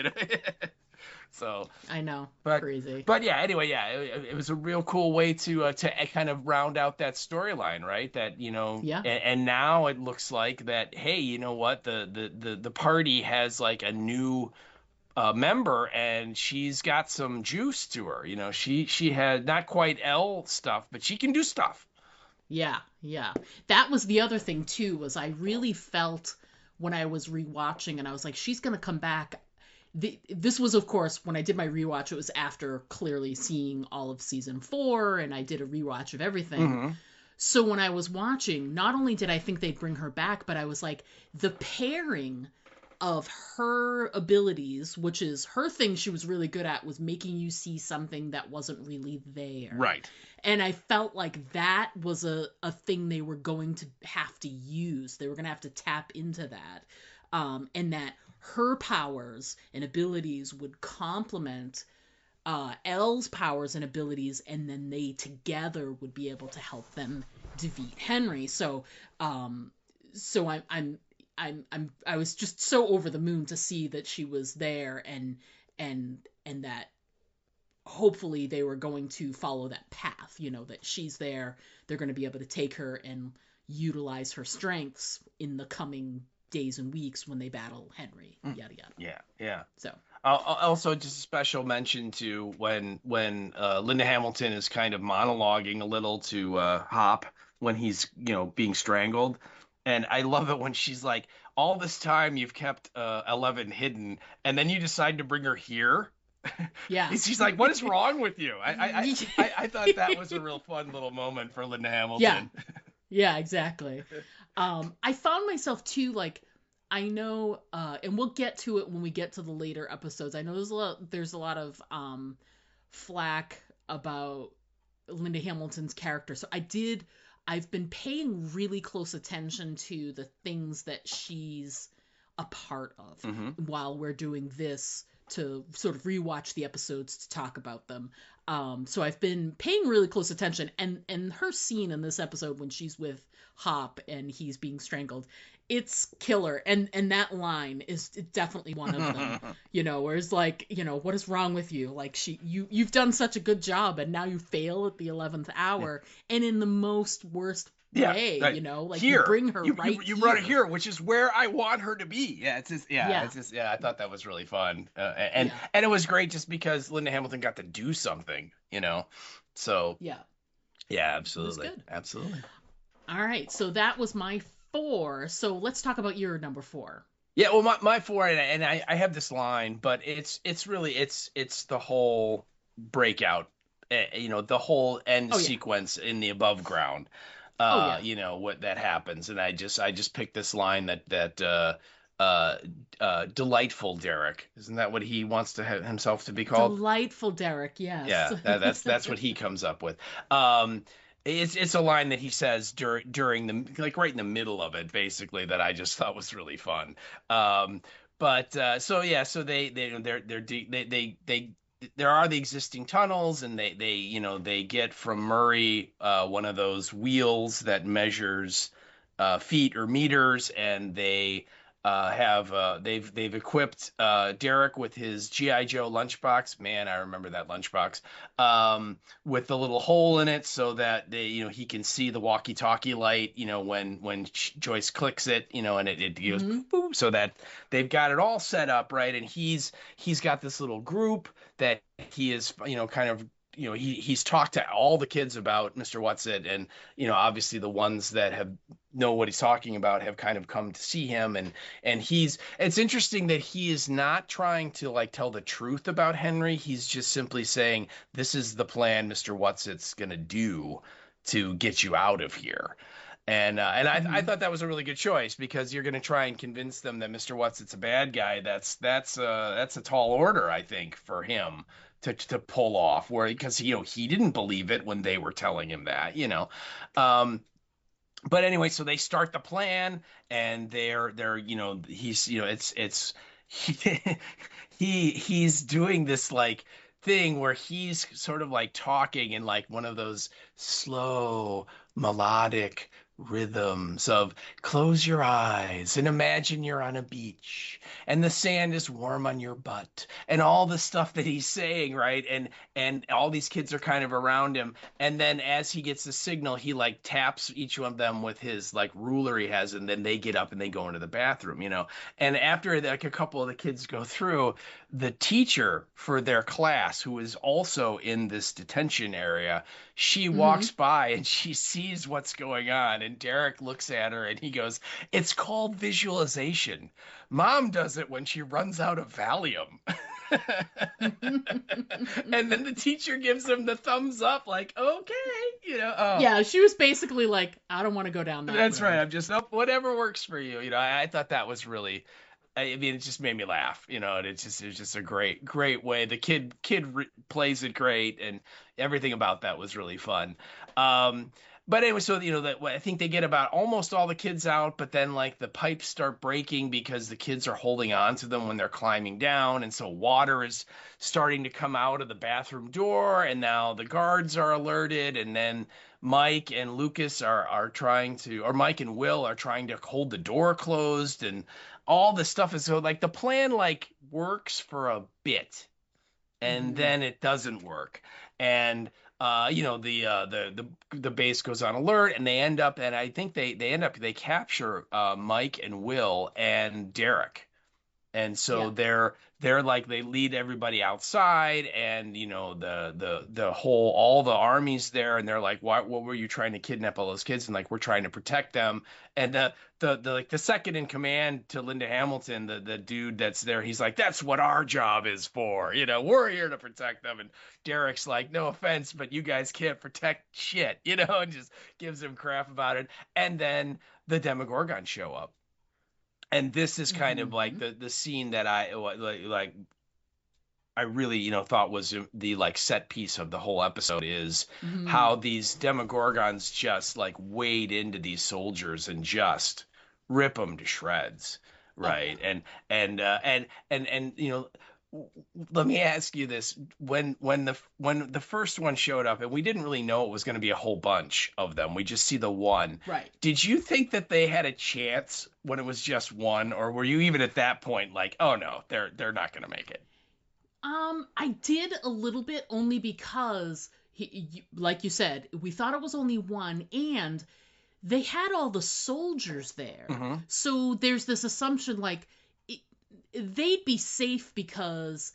So I know, but crazy. But yeah, anyway, yeah, it was a real cool way to kind of round out that storyline, right? That and now it looks like that. Hey, you know what? The party has like a new member, and she's got some juice to her. She had not quite Elle stuff, but she can do stuff. Yeah. That was the other thing too, was I really felt when I was rewatching, and I was like, she's gonna come back. This was, of course, when I did my rewatch, it was after clearly seeing all of season 4, and I did a rewatch of everything. So when I was watching, not only did I think they'd bring her back, but I was like, the pairing of her abilities, which is her thing she was really good at, was making you see something that wasn't really there. Right. And I felt like that was a thing they were going to have to use. They were going to have to tap into that. And that her powers and abilities would complement Elle's powers and abilities, and then they together would be able to help them defeat Henry. So I was just so over the moon to see that she was there, and that hopefully they were going to follow that path, that she's there, they're going to be able to take her and utilize her strengths in the coming days and weeks when they battle Henry, yada yada. Yeah. So also, just a special mention to when Linda Hamilton is kind of monologuing a little to Hop when he's being strangled. And I love it when she's like, all this time you've kept 11 hidden, and then you decide to bring her here. Yeah. She's like, what is wrong with you? I thought that was a real fun little moment for Linda Hamilton. Yeah, exactly. I found myself too, like, I know, and we'll get to it when we get to the later episodes. I know there's a lot of flack about Linda Hamilton's character. So I've been paying really close attention to the things that she's a part of while we're doing this, to sort of rewatch the episodes to talk about them. So I've been paying really close attention, and her scene in this episode when she's with Hop and he's being strangled, it's killer. And that line is definitely one of them, where it's like, what is wrong with you? Like, you've done such a good job, and now you fail at the 11th hour, and in the most worst Yeah, way, right. like you Here, bring her right you brought her here. here, which is where I want her to be. Yeah, Yeah, it's just yeah. I thought that was really fun, yeah, and it was great just because Linda Hamilton got to do something, you know. So yeah. yeah, It was absolutely, good. absolutely. All right, so that was my 4. So let's talk about your number 4. Yeah, well, my four, and I have this line, but it's really it's the whole breakout, the whole end Oh yeah. sequence in the above ground, Oh yeah. what that happens, and I just picked this line uh, delightful Derek, isn't that what he wants to have himself to be called? Delightful Derek, yes. Yeah, that's what he comes up with. Um, it's a line that he says during the like right in the middle of it, basically, that I just thought was really fun. Um, but so yeah, so they there are the existing tunnels, and they get from Murray one of those wheels that measures feet or meters, and they've equipped Derek with his GI Joe lunchbox. Man, I remember that lunchbox, with the little hole in it so that he can see the walkie-talkie light, when Joyce clicks it, and it goes Hmm. boop, boop, so that they've got it all set up right, and he's got this little group that he is kind of. He's talked to all the kids about Mr. Whatsit, and obviously the ones that have know what he's talking about have kind of come to see him, and it's interesting that he is not trying to like tell the truth about Henry. He's just simply saying this is the plan Mr. Whatsit's gonna do to get you out of here. And I Hmm. thought that was a really good choice, because you're going to try and convince them that Mr. Whatsit's a bad guy. That's a tall order, I think, for him to pull off. Where because he didn't believe it when they were telling him that. Um, but anyway, so they start the plan, and they're he's it's he, he's doing this like thing where he's sort of like talking in like one of those slow melodic rhythms of close your eyes and imagine you're on a beach and the sand is warm on your butt, and all the stuff that he's saying, right? And all these kids are kind of around him, and then as he gets the signal, he like taps each one of them with his like ruler he has, and then they get up and they go into the bathroom. And after like a couple of the kids go through, the teacher for their class, who is also in this detention area, she Hmm. walks by and she sees what's going on. And Derek looks at her and he goes, "It's called visualization. Mom does it when she runs out of Valium." And then the teacher gives him the thumbs up, like, okay, oh, Yeah, she was basically like, I don't want to go down that that's right. road. I'm just, oh, whatever works for you. I thought that was really, I mean, it just made me laugh, and it's just a great way. The kid plays it great, and everything about that was really fun. Um, but anyway, so that I think they get about almost all the kids out, but then like the pipes start breaking because the kids are holding on to them when they're climbing down, and so water is starting to come out of the bathroom door, and now the guards are alerted, and then Mike and Lucas are trying to, or Mike and Will are trying to hold the door closed, and all this stuff is so like the plan like works for a bit, and Hmm. then it doesn't work, and the base goes on alert, and they end up, and I think they capture Mike and Will and Derek, and so Yeah. they're like they lead everybody outside, and the whole all the army's there, and they're like, what were you trying to kidnap all those kids? And like, we're trying to protect them. And the like the second in command to Linda Hamilton, the dude that's there, he's like, that's what our job is for, we're here to protect them. And Derek's like, no offense, but you guys can't protect shit, and just gives him crap about it. And then the Demogorgons show up, and this is kind of like Hmm. the scene that I really thought was the like set piece of the whole episode, is Hmm. how these Demogorgons just like wade into these soldiers and just rip them to shreds, Oh yeah. right? And let me ask you this: when the first one showed up, and we didn't really know it was going to be a whole bunch of them, we just see the one. Right. Did you think that they had a chance when it was just one, or were you even at that point like, oh no, they're not going to make it? I did a little bit, only because like you said, we thought it was only one, and they had all the soldiers there. Mm-hmm. So there's this assumption like they'd be safe because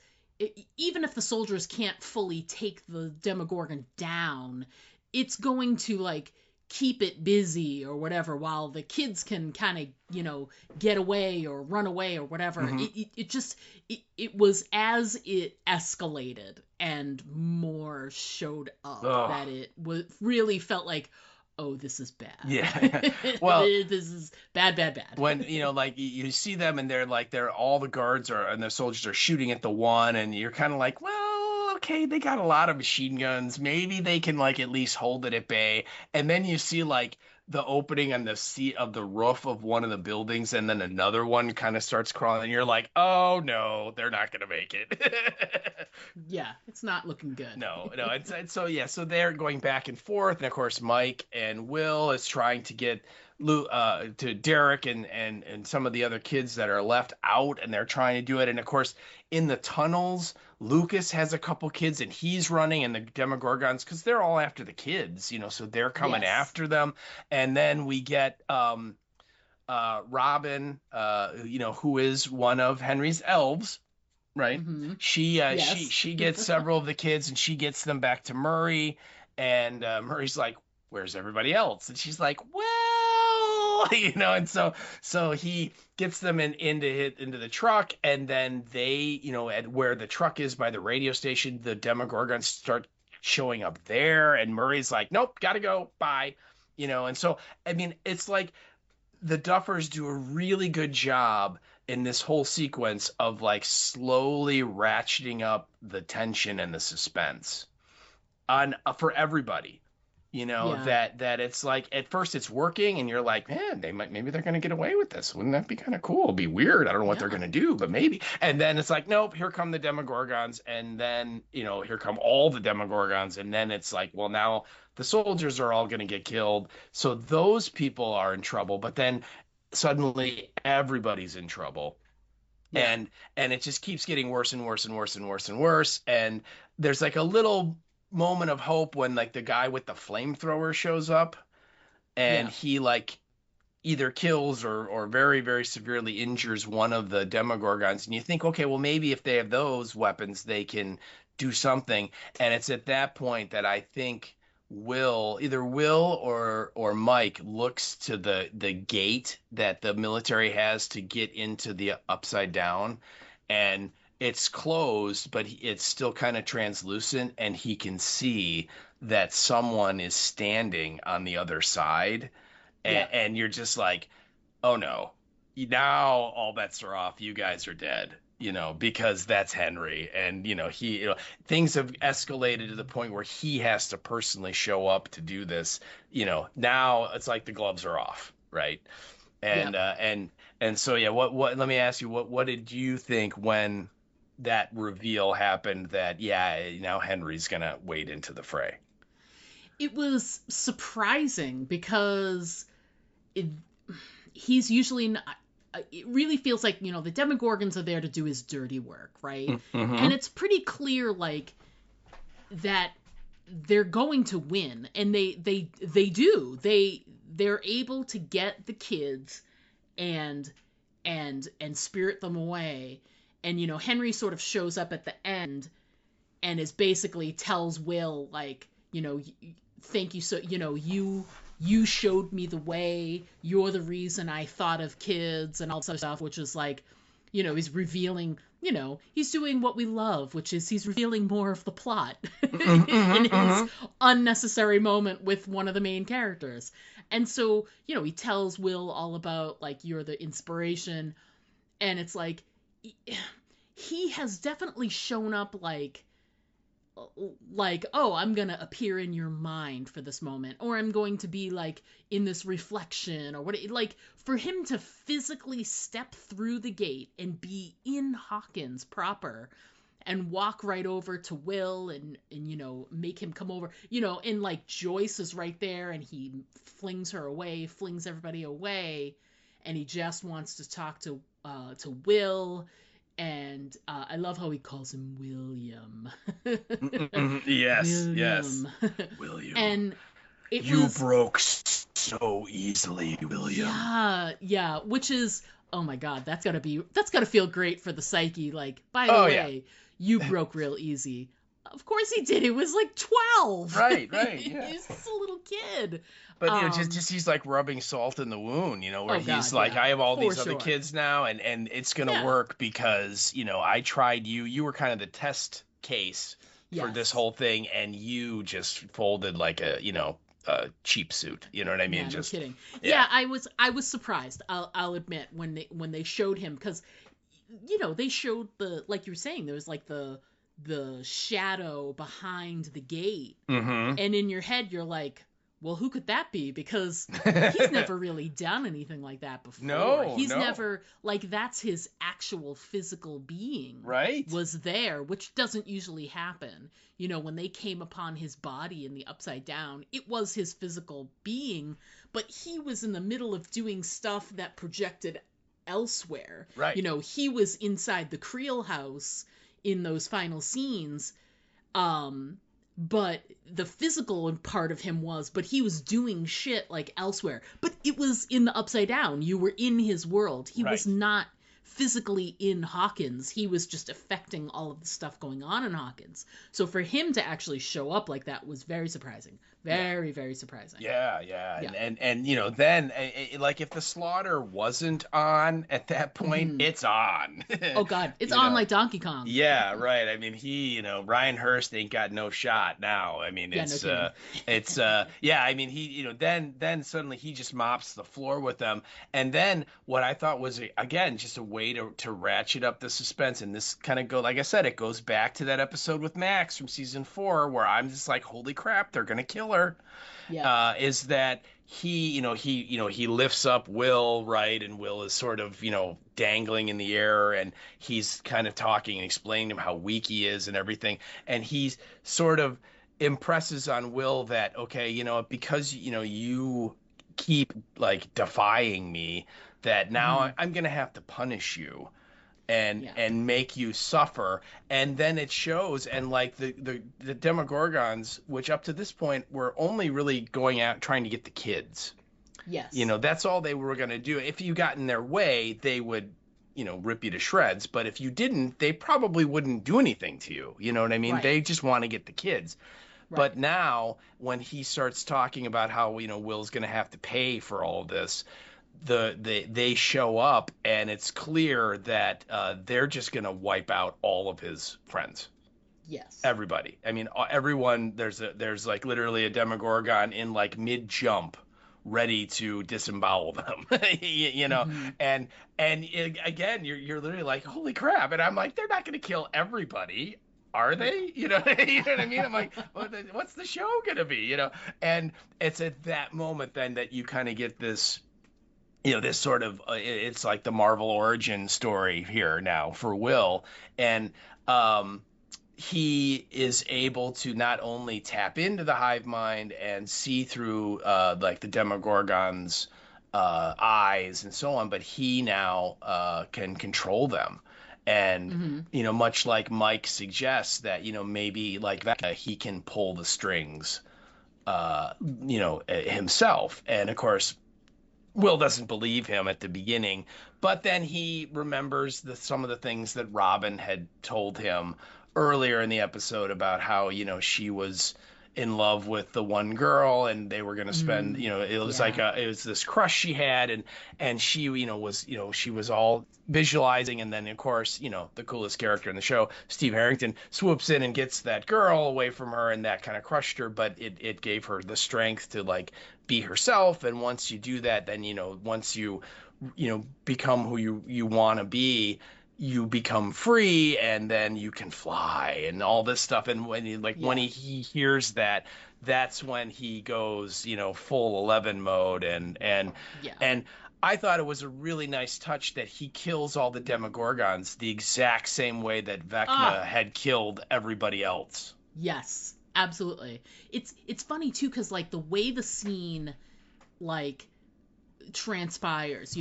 even if the soldiers can't fully take the Demogorgon down, it's going to like keep it busy or whatever while the kids can kind of, you know, get away or run away or whatever. Mm-hmm. It was as it escalated and more showed up that it really felt like, oh, this is bad. Yeah. Well, this is bad. When, you know, like you see them and they're all the guards are and the soldiers are shooting at the one, and you're kind of like, well, okay, they got a lot of machine guns. Maybe they can like at least hold it at bay. And then you see like the opening on the seat of the roof of one of the buildings, and then another one kind of starts crawling, and you're like, oh no, they're not gonna make it. Yeah, it's not looking good. No. It's so yeah, so they're going back and forth, and of course Mike and Will is trying to get to Derek and some of the other kids that are left out, and they're trying to do it. And of course, in the tunnels, Lucas has a couple kids, and he's running, and the Demogorgons, because they're all after the kids, you know, so they're coming after them. And then we get Robin, you know, who is one of Henry's elves. Right. Mm-hmm. She gets several of the kids, and she gets them back to Murray, and Murray's like, where's everybody else? And she's like, well, you know, and so he gets them into the truck, and then they, you know, at where the truck is by the radio station, the Demogorgons start showing up there, and Murray's like, nope, gotta go, bye, you know. And so I mean, it's like the Duffers do a really good job in this whole sequence of like slowly ratcheting up the tension and the suspense on for everybody, you know. That it's like at first it's working, and you're like, man, maybe they're gonna get away with this. Wouldn't that be kind of cool? It'd be weird. I don't know what they're gonna do, but maybe. And then it's like, nope, here come the Demogorgons, and then, you know, here come all the Demogorgons, and then it's like, well, now the soldiers are all gonna get killed, so those people are in trouble. But then suddenly everybody's in trouble. And it just keeps getting worse and worse and worse and worse and worse. And there's like a little moment of hope when like the guy with the flamethrower shows up, and he like either kills or very, very severely injures one of the Demogorgons. And you think, okay, well, maybe if they have those weapons, they can do something. And it's at that point that I think either Will or Mike looks to the gate that the military has to get into the Upside Down, and it's closed, but it's still kind of translucent, and he can see that someone is standing on the other side, and you're just like, oh no, now all bets are off. You guys are dead. You know, because that's Henry, and you know, things have escalated to the point where he has to personally show up to do this. You know, now it's like the gloves are off, right? And so what? Let me ask you, what did you think when that reveal happened? That now Henry's gonna wade into the fray. It was surprising because he's usually not. It really feels like, you know, the Demogorgons are there to do his dirty work, right? Mm-hmm. And it's pretty clear, like, that they're going to win, and they do. They're able to get the kids and spirit them away. And, you know, Henry sort of shows up at the end and is basically tells Will, like, you know, thank you, so, you know, you showed me the way, you're the reason I thought of kids and all that stuff, which is like, you know, he's revealing, you know, he's doing what we love, which is he's revealing more of the plot in his unnecessary moment with one of the main characters. And so, you know, he tells Will all about, like, you're the inspiration, and it's like, he has definitely shown up like, oh, I'm gonna appear in your mind for this moment, or I'm going to be like in this reflection, or what, like, for him to physically step through the gate and be in Hawkins proper and walk right over to Will and you know, make him come over, you know, and like Joyce is right there and he flings everybody away, and he just wants to talk to Will. And I love how he calls him William. Yes, William. yes. William. And you broke so easily, William. Yeah, which is, oh my God, that's gotta feel great for the psyche. Like, by the Oh, way, you broke real easy. Of course he did. He was like 12. Right, yeah. He's just a little kid. But just he's like rubbing salt in the wound, where Oh, he's God, like, yeah, I have all for these other sure. kids now, and it's gonna work because I tried you. You were kind of the test case for this whole thing, and you just folded like a cheap suit. You know what I mean? Yeah, just no kidding. Yeah, I was surprised. I'll admit when they showed him, because they showed like you were saying, there was like the shadow behind the gate, Mm-hmm. and in your head you're like, well, who could that be? Because he's never really done anything like that before. No, he's never, like, that's his actual physical being. Right. Was there, which doesn't usually happen. When they came upon his body in the Upside Down, it was his physical being, but he was in the middle of doing stuff that projected elsewhere. Right. He was inside the Creel house in those final scenes. But the physical part of him but he was doing shit like elsewhere. But it was in the Upside Down. You were in his world. He was not physically in Hawkins. He was just affecting all of the stuff going on in Hawkins. So for him to actually show up like that was very surprising. Very, very surprising. Yeah. And then like if the slaughter wasn't on at that point, it's on. Oh God, it's on like Donkey Kong. Yeah, right. I mean, Ryan Hurst ain't got no shot now. I mean, I mean, he, then suddenly he just mops the floor with them. And then what I thought was, again, just a way to ratchet up the suspense. And this kind of like I said, it goes back to that episode with Max from season 4, where I'm just like, holy crap, they're going to kill her. Yeah. Is that he lifts up Will, right, and Will is sort of dangling in the air, and he's kind of talking and explaining to him how weak he is and everything, and he's sort of impresses on Will that, okay, because you keep like defying me, that now I'm gonna have to punish you and make you suffer. And then it shows, and like the Demogorgons, which up to this point were only really going out trying to get the kids. Yes. That's all they were going to do. If you got in their way, they would rip you to shreds, but if you didn't, they probably wouldn't do anything to you. You know what I mean? Right. They just want to get the kids. Right. But now when he starts talking about how Will's going to have to pay for all of this, they show up, and it's clear that they're just going to wipe out all of his friends. Yes. Everybody. I mean, everyone. There's like literally a Demogorgon in like mid jump, ready to disembowel them. And again, you're literally like, holy crap! And I'm like, they're not going to kill everybody. Are they? You know what I mean? I'm like, what's the show going to be? And it's at that moment then that you kind of get this. This sort of, it's like the Marvel origin story here now for Will. And he is able to not only tap into the hive mind and see through like the Demogorgon's eyes and so on, but he now can control them. And, much like Mike suggests that, maybe like that, he can pull the strings, himself. And of course, Will doesn't believe him at the beginning, but then he remembers some of the things that Robin had told him earlier in the episode about how, she was in love with the one girl, and they were going to spend, it was like it was this crush she had, and she, was, she was all visualizing. And then of course, the coolest character in the show, Steve Harrington, swoops in and gets that girl away from her, and that kind of crushed her, but it gave her the strength to like be herself. And once you do that, then, once you become who you want to be, you become free, and then you can fly and all this stuff. And when he hears that, that's when he goes, full 11 mode. And I thought it was a really nice touch that he kills all the Demogorgons the exact same way that Vecna had killed everybody else. Yes, absolutely. It's funny too, because like the way the scene like transpires,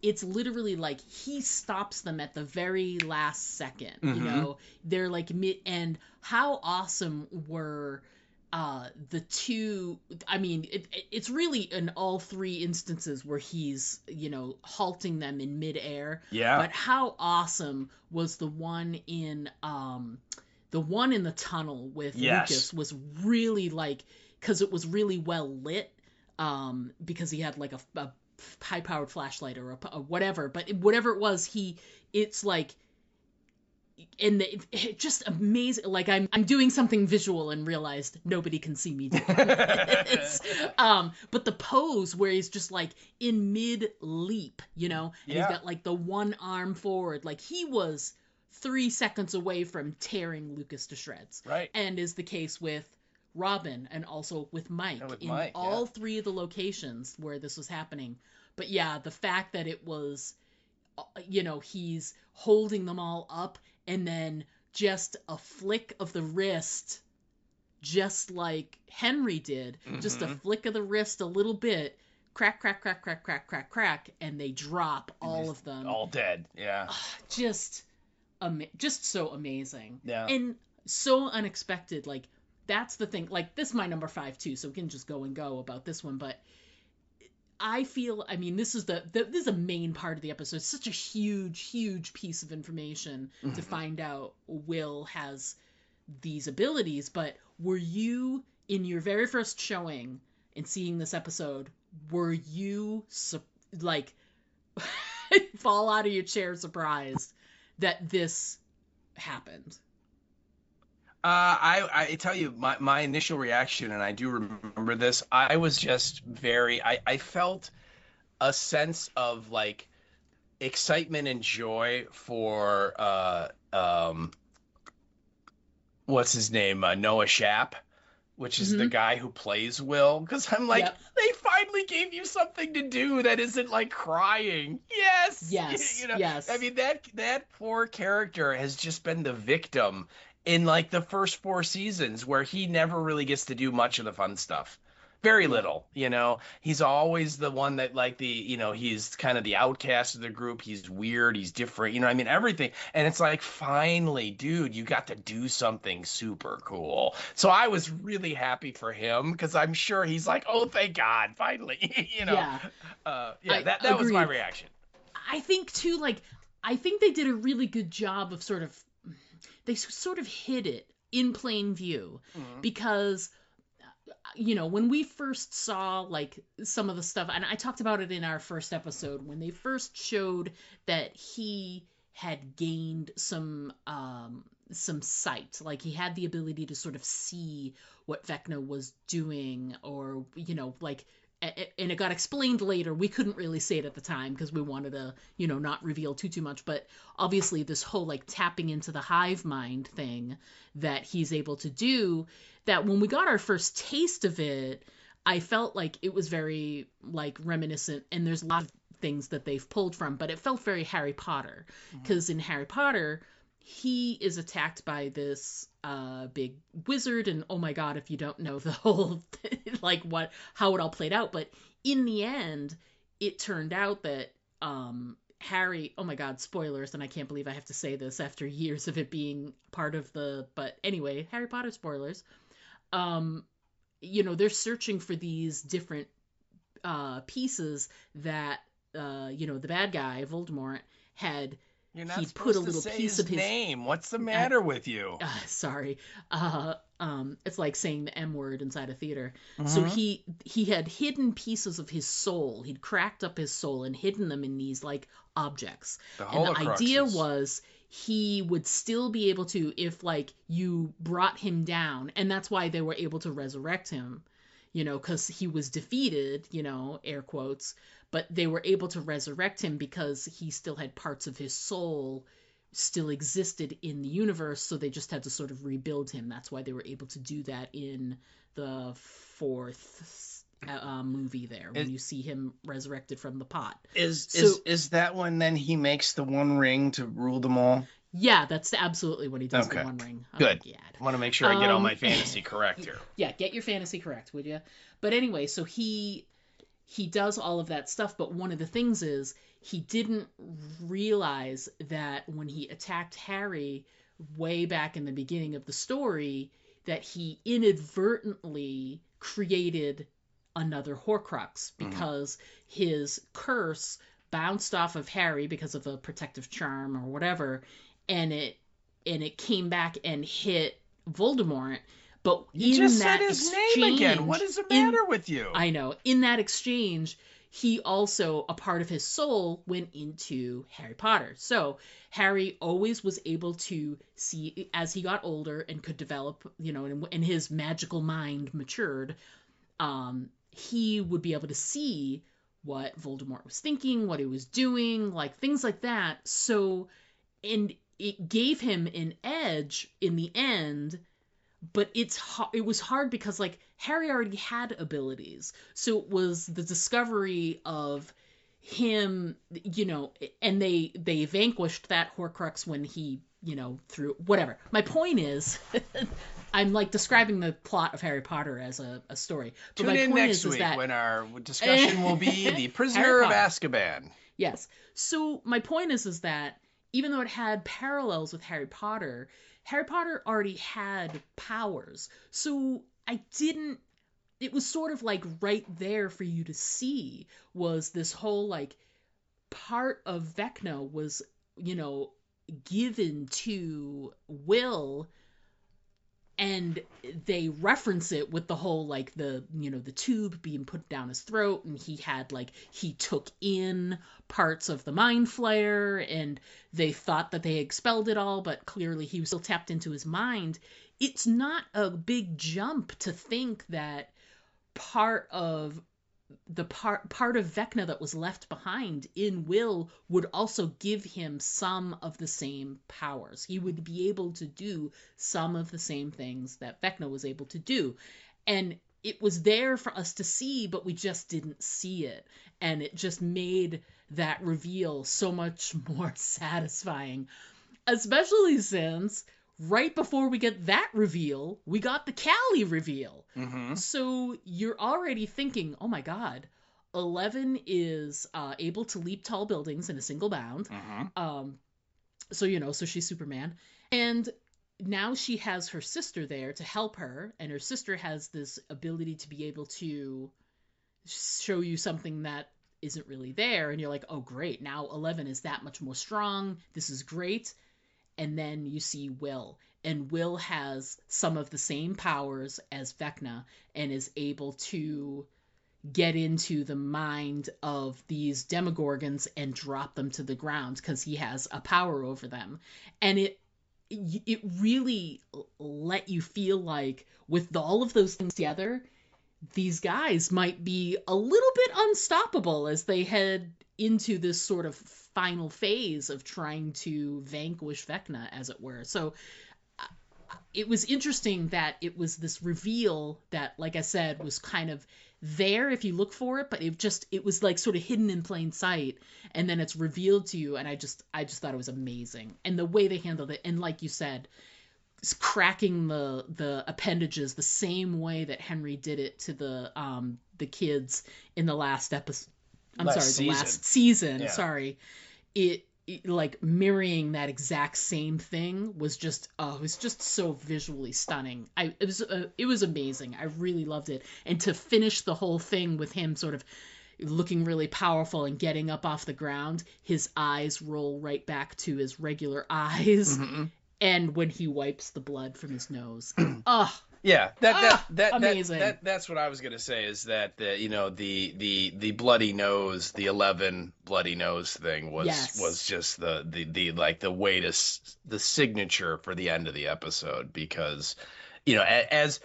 it's literally like he stops them at the very last second. They're like and how awesome were the two, I mean, it's really in all three instances where he's, halting them in midair. Yeah. But how awesome was the one in the tunnel with Yes. Lucas was really because it was really well lit, because he had like a high powered flashlight or a whatever, but whatever it was, it's like, and it just amazing. Like I'm doing something visual and realized nobody can see me do it. But the pose where he's just like in mid leap, and he's got like the one arm forward, like he was 3 seconds away from tearing Lucas to shreds. Right. And is the case with Robin and also with Mike all three of the locations where this was happening. But yeah, the fact that it was, he's holding them all up and then just a flick of the wrist, just like Henry did, just a flick of the wrist a little bit, crack, crack, crack, crack, crack, crack, crack, and they drop all of them. All dead, yeah. Just so amazing. Yeah. And so unexpected. Like, that's the thing. Like, this is my number 5 too, so we can just go about this one, but I feel, I mean, this is this is a main part of the episode. It's such a huge piece of information to find out Will has these abilities. But were you, in your very first showing and seeing this episode, were you like fall out of your chair surprised that this happened? I tell you, my initial reaction, and I do remember this, I was just I felt a sense of like excitement and joy for what's his name, Noah Schnapp, which is the guy who plays Will, because I'm like, they finally gave you something to do that isn't like crying. Yes. Yes. I mean, that poor character has just been the victim in like the first 4 seasons, where he never really gets to do much of the fun stuff. Very little, He's always the one that like he's kind of the outcast of the group. He's weird. He's different. I mean, everything. And it's like, finally, dude, you got to do something super cool. So I was really happy for him, because I'm sure he's like, oh, thank God, finally, Yeah. That was my reaction. I think too, like, I think they did a really good job of they sort of hid it in plain view, because when we first saw like some of the stuff, and I talked about it in our first episode, when they first showed that he had gained some sight, like he had the ability to sort of see what Vecna was doing, or like, and it got explained later. We couldn't really say it at the time because we wanted to, not reveal too much. But obviously this whole like tapping into the hive mind thing that he's able to do, that when we got our first taste of it, I felt like it was very like reminiscent, and there's a lot of things that they've pulled from, but it felt very Harry Potter, because in Harry Potter, he is attacked by this big wizard, and oh my God, if you don't know the whole like how it all played out, but in the end it turned out that Harry, oh my God, spoilers, and I can't believe I have to say this after years of it being part of but anyway, Harry Potter spoilers. They're searching for these different pieces that the bad guy Voldemort had. You're not he'd supposed put a little to say piece his of his name. What's the matter with you? Sorry. It's like saying the M word inside a theater. So he had hidden pieces of his soul. He'd cracked up his soul and hidden them in these like objects. And the idea was he would still be able to, if like you brought him down, and that's why they were able to resurrect him, because he was defeated, air quotes, but they were able to resurrect him because he still had parts of his soul still existed in the universe, so they just had to sort of rebuild him. That's why they were able to do that in the 4th movie there, when you see him resurrected from the pot. Is that when then he makes the one ring to rule them all? Yeah, that's absolutely when he does the one ring. Good. I want to make sure I get all my fantasy correct here. Yeah, get your fantasy correct, would you? But anyway, so he does all of that stuff, but one of the things is he didn't realize that when he attacked Harry way back in the beginning of the story, that he inadvertently created another Horcrux because his curse bounced off of Harry because of a protective charm or whatever, and it came back and hit Voldemort. But you just said his name again. What is the matter with you? I know. In that exchange, he also, a part of his soul went into Harry Potter. So Harry always was able to see, as he got older and could develop, and his magical mind matured, he would be able to see what Voldemort was thinking, what he was doing, like things like that. So, and it gave him an edge in the end, but it was hard because like Harry already had abilities. So it was the discovery of him, and they vanquished that Horcrux when he, through whatever. My point is, I'm like describing the plot of Harry Potter as a story. But Tune in next week when our discussion will be The Prisoner of Azkaban. Yes. So my point is that even though it had parallels with Harry Potter already had powers. So it was sort of like right there for you to see, was this whole like part of Vecna was, given to Will, and they reference it with the whole like the tube being put down his throat, and he took in parts of the mind flayer, and they thought that they expelled it all, but clearly he was still tapped into his mind. It's not a big jump to think that part of Vecna that was left behind in Will would also give him some of the same powers. He would be able to do some of the same things that Vecna was able to do. And it was there for us to see, but we just didn't see it. And it just made that reveal so much more satisfying. Especially since right before we get that reveal, we got the Callie reveal. Mm-hmm. So you're already thinking, oh my God, 11 is able to leap tall buildings in a single bound. Mm-hmm. So she's Superman. And now she has her sister there to help her, and her sister has this ability to be able to show you something that isn't really there, and you're like, oh great, now 11 is that much more strong. This is great. And then you see Will, and Will has some of the same powers as Vecna and is able to get into the mind of these Demogorgons and drop them to the ground because he has a power over them. And it really let you feel like with all of those things together, these guys might be a little bit unstoppable as they head into this sort of final phase of trying to vanquish Vecna, as it were. So it was interesting that it was this reveal that, like I said, was kind of there if you look for it, but it was like sort of hidden in plain sight, and then it's revealed to you, and I just thought it was amazing. And the way they handled it, and like you said, cracking the appendages the same way that Henry did it to the kids in the last episode. The last season. Yeah. Sorry. It like mirroring that exact same thing was just it was just so visually stunning. It was amazing. I really loved it. And to finish the whole thing with him sort of looking really powerful and getting up off the ground, his eyes roll right back to his regular eyes. Mm-hmm. And when he wipes the blood from his nose. Yeah, amazing. That's what I was gonna say, is that the bloody nose, the 11 bloody nose thing was just the like the way to the signature for the end of the episode, because as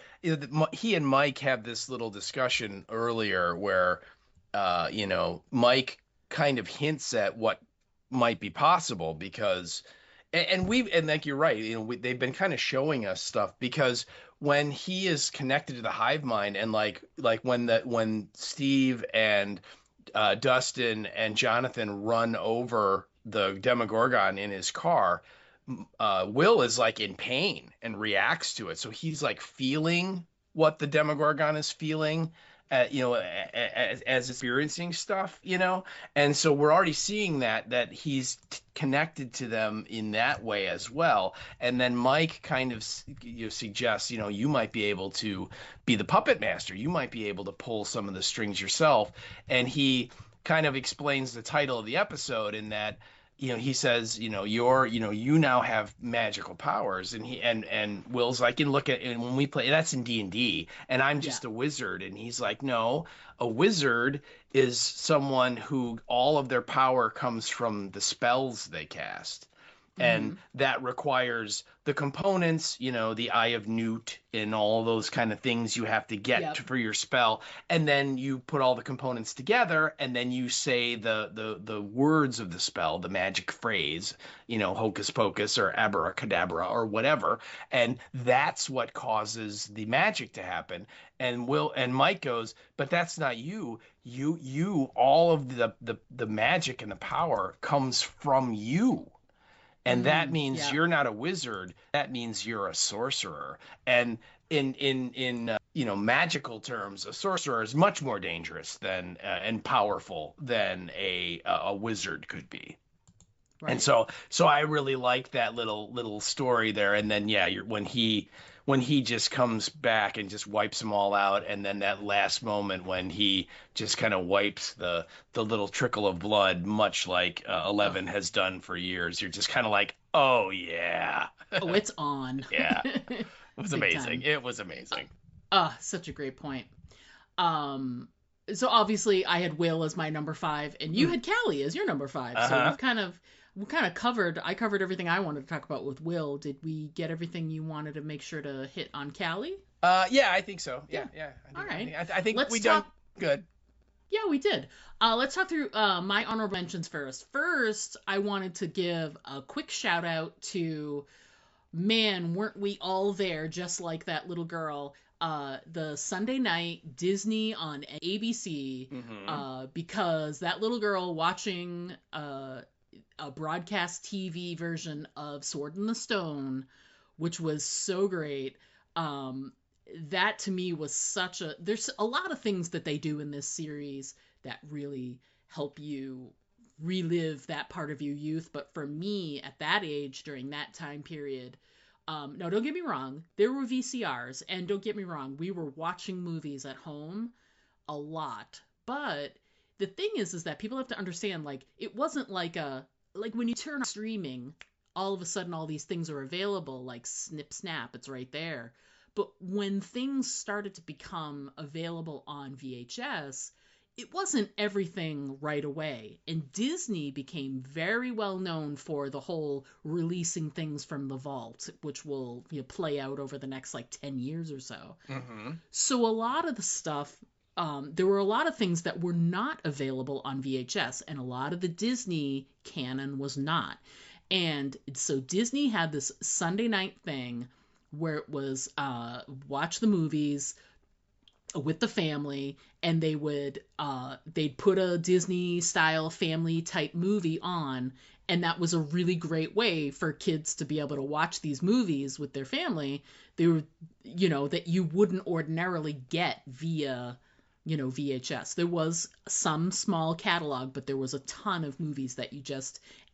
he and Mike had this little discussion earlier where Mike kind of hints at what might be possible, because and like you're right, they've been kind of showing us stuff, because when he is connected to the hive mind, and like when Steve and Dustin and Jonathan run over the Demogorgon in his car, Will is like in pain and reacts to it. So he's like feeling what the Demogorgon is feeling. as experiencing stuff, and so we're already seeing that he's connected to them in that way as well. And then Mike kind of suggests, you might be able to be the puppet master, you might be able to pull some of the strings yourself, and he kind of explains the title of the episode in that he says, you now have magical powers, and Will's like, and look at, and when we play, that's in D&D, and I'm just a wizard, and he's like, no, a wizard is someone who all of their power comes from the spells they cast. And that requires the components, the Eye of Newt and all those kind of things you have to get for your spell. And then you put all the components together, and then you say the words of the spell, the magic phrase, hocus pocus or abracadabra or whatever. And that's what causes the magic to happen. And Mike goes, but that's not you. All of the magic and the power comes from you. And that means you're not a wizard. That means you're a sorcerer. And in magical terms, a sorcerer is much more dangerous than and powerful than a wizard could be. Right. And so I really like that little story there. And then when he just comes back and just wipes them all out, and then that last moment when he just kind of wipes the little trickle of blood, much like Eleven has done for years, you're just kind of like, oh yeah, oh, it's on. Yeah, it was amazing. It was amazing. Such a great point. So obviously I had Will as my number 5, and you had Callie as your number 5. So we kind of covered everything I wanted to talk about with Will. Did we get everything you wanted to make sure to hit on Callie? Yeah, I think so. Yeah. All right. I think we done good. Yeah, we did. Let's talk through my honorable mentions first. First, I wanted to give a quick shout out to, man, weren't we all there just like that little girl? The Sunday night Disney on ABC, because that little girl watching a broadcast TV version of Sword in the Stone, which was so great. That to me was there's a lot of things that they do in this series that really help you relive that part of your youth. But for me, at that age, during that time period, no, don't get me wrong, there were VCRs, and don't get me wrong, we were watching movies at home a lot. But the thing is that people have to understand, like, it wasn't like when you turn on streaming, all of a sudden all these things are available, like snip snap, it's right there. But when things started to become available on VHS, it wasn't everything right away. And Disney became very well known for the whole releasing things from the vault, which will play out over the next 10 years or so. So a lot of the stuff, there were a lot of things that were not available on VHS, and a lot of the Disney canon was not. And so Disney had this Sunday night thing where it was watch the movies with the family, and they would they'd put a Disney style family type movie on, and that was a really great way for kids to be able to watch these movies with their family. They were, that you wouldn't ordinarily get via VHS. There was some small catalog, but there was a ton of movies that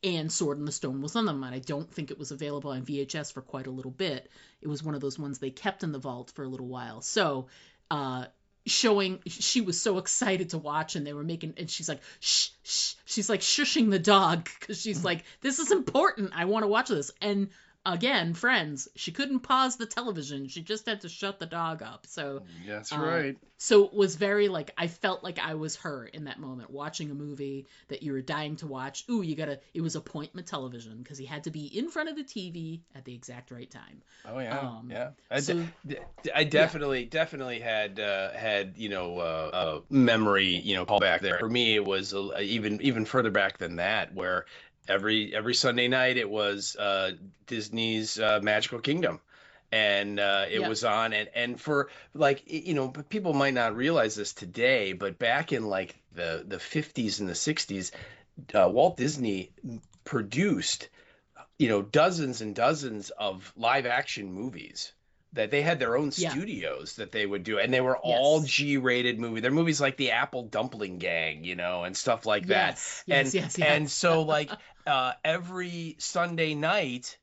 and Sword in the Stone was on them, and I don't think it was available on VHS for quite a little bit. It was one of those ones they kept in the vault for a little while. So, she was so excited to watch, and they were and she's like, shh, shh. She's like shushing the dog, because she's like, this is important. I want to watch this. And again, friends, she couldn't pause the television. She just had to shut the dog up. So that's right. So it was very I felt like I was her in that moment, watching a movie that you were dying to watch. Ooh, it was appointment television, because he had to be in front of the TV at the exact right time. Oh yeah, yeah. I definitely had memory, call back there. For me, it was even further back than that, where every Sunday night it was Disney's Magical Kingdom, and it was on, and for people might not realize this today, but back in the 50s and the 60s, Walt Disney produced dozens and dozens of live action movies that they had their own Yeah. studios that they would do, and they were all Yes. G-rated movie. They're movies like The Apple Dumpling Gang, and stuff like that. Yes. And Yes. Yes. and Yes. so like every Sunday night,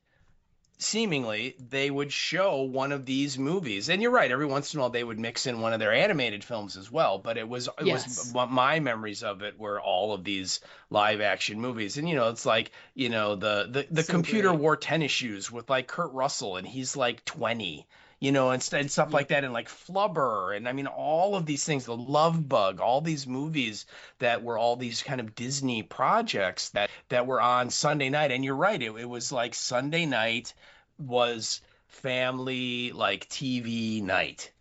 seemingly they would show one of these movies. And you're right, every once in a while they would mix in one of their animated films as well, but it was Yes. my memories of it were all of these live action movies. And it's like the So computer great. wore tennis shoes with like Kurt Russell, and he's like 20, and stuff Yeah. like that, and like Flubber, and I mean all of these things, the Love Bug, all these movies that were all these kind of Disney projects that were on Sunday night. And you're right, it was like Sunday night was family like TV night,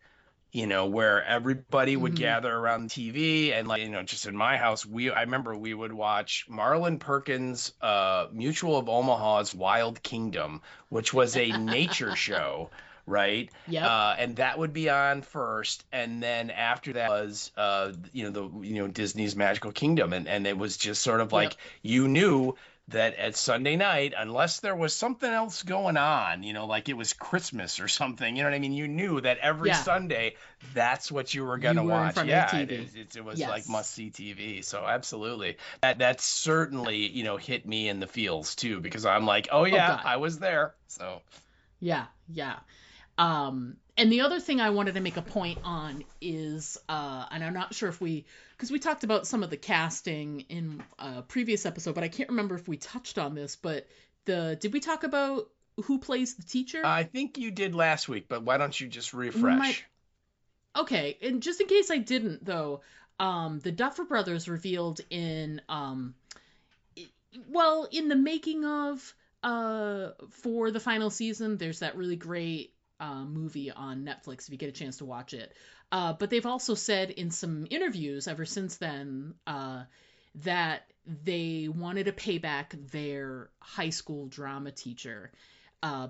where everybody would Hmm. gather around the TV. And like, just in my house, I remember we would watch Marlon Perkins' Mutual of Omaha's Wild Kingdom, which was a nature show, right? Yep. And that would be on first, and then after that was Disney's Magical Kingdom, and it was just sort of Yep. like you knew that at Sunday night, unless there was something else going on, like it was Christmas or something, you know what I mean? You knew that every Yeah. Sunday, that's what you were You gonna were in watch. front of Yeah, the TV. it was like Yes. must-see TV. So absolutely, that certainly hit me in the feels too, because I'm like, oh Oh yeah, God. I was there. So Yeah. Yeah. And the other thing I wanted to make a point on is, and I'm not sure because we talked about some of the casting in a previous episode, but I can't remember if we touched on this, but did we talk about who plays the teacher? I think you did last week, but why don't you just We refresh? might, okay, and just in case I didn't though, the Duffer Brothers revealed in the making of, for the final season, there's that really great movie on Netflix if you get a chance to watch it. But they've also said in some interviews ever since then that they wanted to pay back their high school drama teacher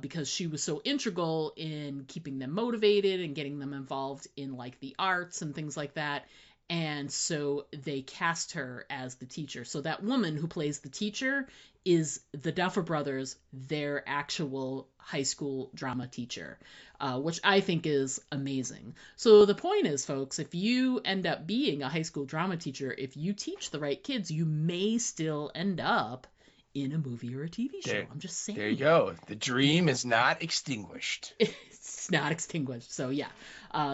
because she was so integral in keeping them motivated and getting them involved in like the arts and things like that. And so they cast her as the teacher. So that woman who plays the teacher is the Duffer Brothers, their actual high school drama teacher, which I think is amazing. So the point is, folks, if you end up being a high school drama teacher, if you teach the right kids, you may still end up in a movie or a TV show. I'm just saying. There you go. The dream is not extinguished. It's not extinguished. So yeah.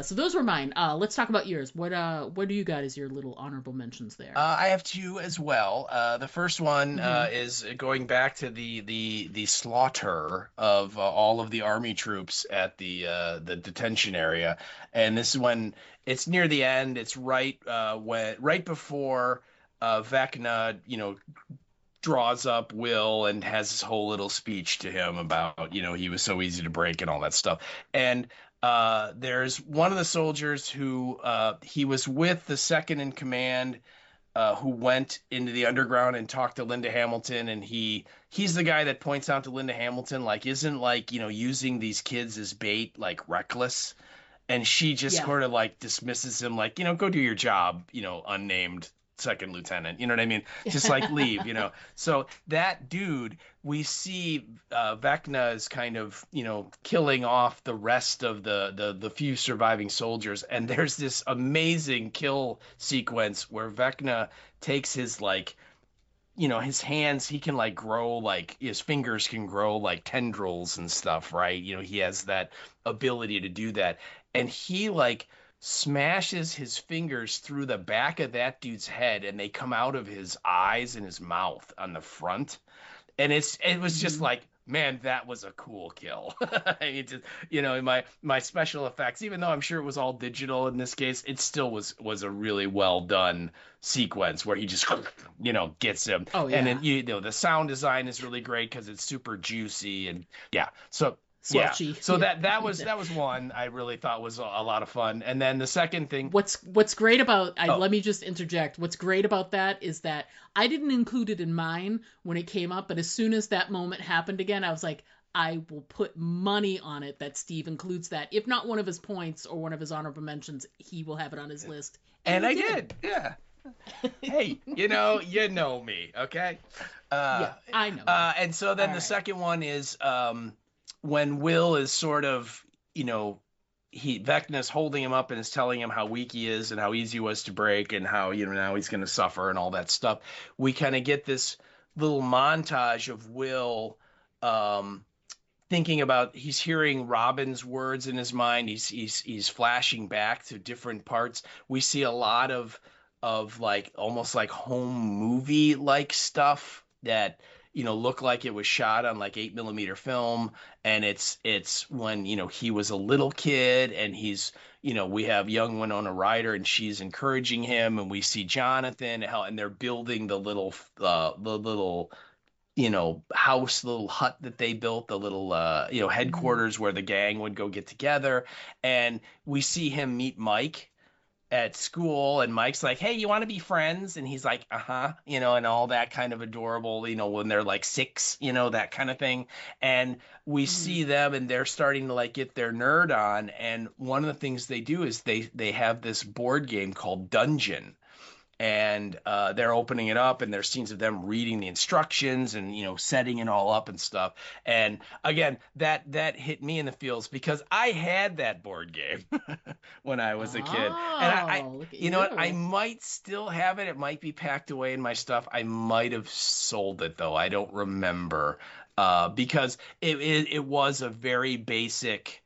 So those were mine. Let's talk about yours. What do you got as your little honorable mentions there? I have two as well. The first one Mhm. is going back to the slaughter of all of the army troops at the detention area, and this is when it's near the end. It's right before Vecna, draws up Will and has this whole little speech to him about, he was so easy to break and all that stuff. And there's one of the soldiers who he was with the second in command who went into the underground and talked to Linda Hamilton, and he's the guy that points out to Linda Hamilton, like, isn't like, using these kids as bait, like reckless. And she just Yeah. sort of like dismisses him, like, go do your job, unnamed second lieutenant, you know what I mean? Just like leave, So that dude, we see Vecna is kind of, killing off the rest of the few surviving soldiers. And there's this amazing kill sequence where Vecna takes his like, his hands, he can like grow, like his fingers can grow like tendrils and stuff, right? He has that ability to do that. And he like smashes his fingers through the back of that dude's head, and they come out of his eyes and his mouth on the front. And it was just Mhm. like, man, that was a cool kill. It just, my special effects, even though I'm sure it was all digital in this case, it still was a really well done sequence where he just, gets him. Oh yeah. And then, the sound design is really great because it's super juicy, and yeah. So yeah, Squelchy. so Yeah. that was one I really thought was a lot of fun. And then the second thing, What's great about Oh. let me just interject. What's great about that is that I didn't include it in mine when it came up, but as soon as that moment happened again, I was like, I will put money on it that Steve includes that. If not one of his points or one of his honorable mentions, he will have it on his list. and I he did, yeah. Hey, you know me, okay? Yeah, I know. And so then All the right. second one is when Will is sort of Vecna's holding him up and is telling him how weak he is and how easy he was to break and how, now he's going to suffer and all that stuff. We kind of get this little montage of Will thinking about, he's hearing Robin's words in his mind. He's flashing back to different parts. We see a lot of like almost like home movie like stuff that look like it was shot on like 8mm film, and it's when he was a little kid, and he's we have young Winona Ryder and she's encouraging him, and we see Jonathan and they're building the little house, little hut that they built, the little headquarters where the gang would go get together, and we see him meet Mike at school, and Mike's like, hey, you want to be friends? And he's like, and all that kind of adorable, when they're like 6, that kind of thing. And we see them, and they're starting to like get their nerd on. And one of the things they do is they have this board game called Dungeon. And they're opening it up, and there's scenes of them reading the instructions and setting it all up and stuff. And again, that hit me in the feels because I had that board game when I was a kid, and I what, I might still have it. It might be packed away in my stuff. I might have sold it though. I don't remember because it was a very basic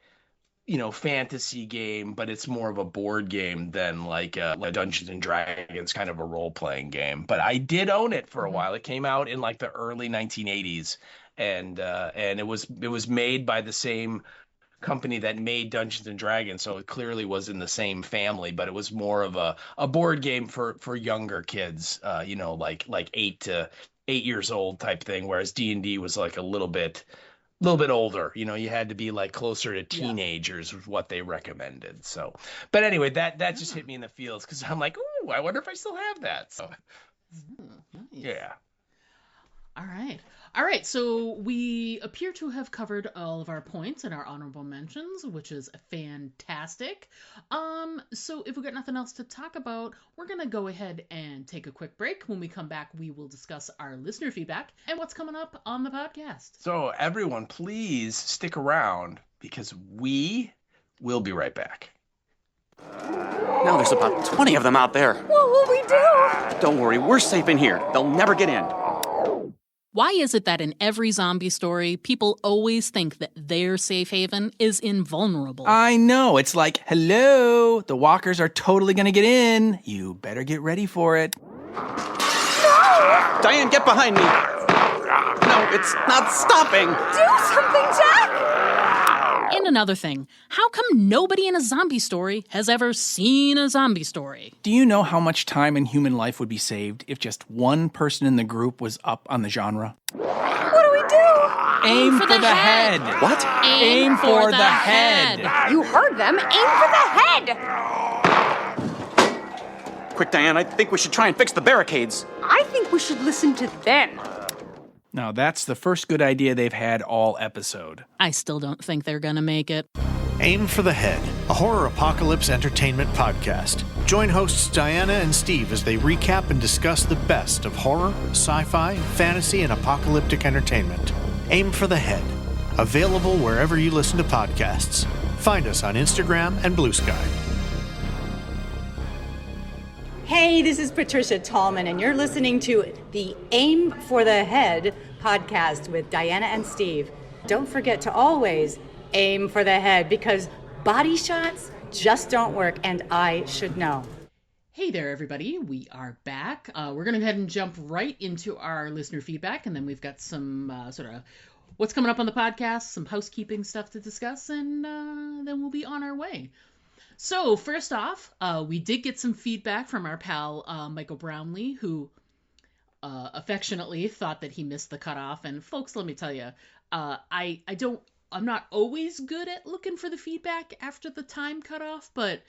fantasy game, but it's more of a board game than like a Dungeons and Dragons kind of a role-playing game. But I did own it for a while. It came out in like the early 1980s, and it was made by the same company that made Dungeons and Dragons, so it clearly was in the same family, but it was more of a board game for younger kids, like 8 years old type thing, whereas D&D was like a little bit older. You had to be like closer to teenagers was what they recommended. So, but anyway, that just hit me in the feels because I'm like, ooh, I wonder if I still have that. So, nice. Yeah. All right. So we appear to have covered all of our points and our honorable mentions, which is fantastic. So if we've got nothing else to talk about, we're going to go ahead and take a quick break. When we come back, we will discuss our listener feedback and what's coming up on the podcast. So everyone, please stick around because we will be right back. Now there's about 20 of them out there. What will we do? Don't worry, we're safe in here. They'll never get in. Why is it that in every zombie story, people always think that their safe haven is invulnerable? I know. It's like, hello, the walkers are totally gonna get in. You better get ready for it. No! Diane, get behind me. No, it's not stopping. Do something, Jack! And another thing, how come nobody in a zombie story has ever seen a zombie story? Do you know how much time in human life would be saved if just one person in the group was up on the genre? What do we do? Aim for the head. What? Aim for the head. You heard them. Aim for the head. Quick, Diane, I think we should try and fix the barricades. I think we should listen to them. Now, that's the first good idea they've had all episode. I still don't think they're gonna make it. Aim for the Head, a horror apocalypse entertainment podcast. Join hosts Diana and Steve as they recap and discuss the best of horror, sci-fi, fantasy, and apocalyptic entertainment. Aim for the Head, available wherever you listen to podcasts. Find us on Instagram and Blue Sky. Hey, this is Patricia Tallman, and you're listening to the Aim for the Head podcast with Diana and Steve. Don't forget to always aim for the head, because body shots just don't work, and I should know. Hey there, everybody. We are back. We're going to go ahead and jump right into our listener feedback, and then we've got some sort of what's coming up on the podcast, some housekeeping stuff to discuss, and then we'll be on our way. So first off, we did get some feedback from our pal Michael Brownlee, who affectionately thought that he missed the cutoff. And folks, let me tell you, I'm not always good at looking for the feedback after the time cutoff, but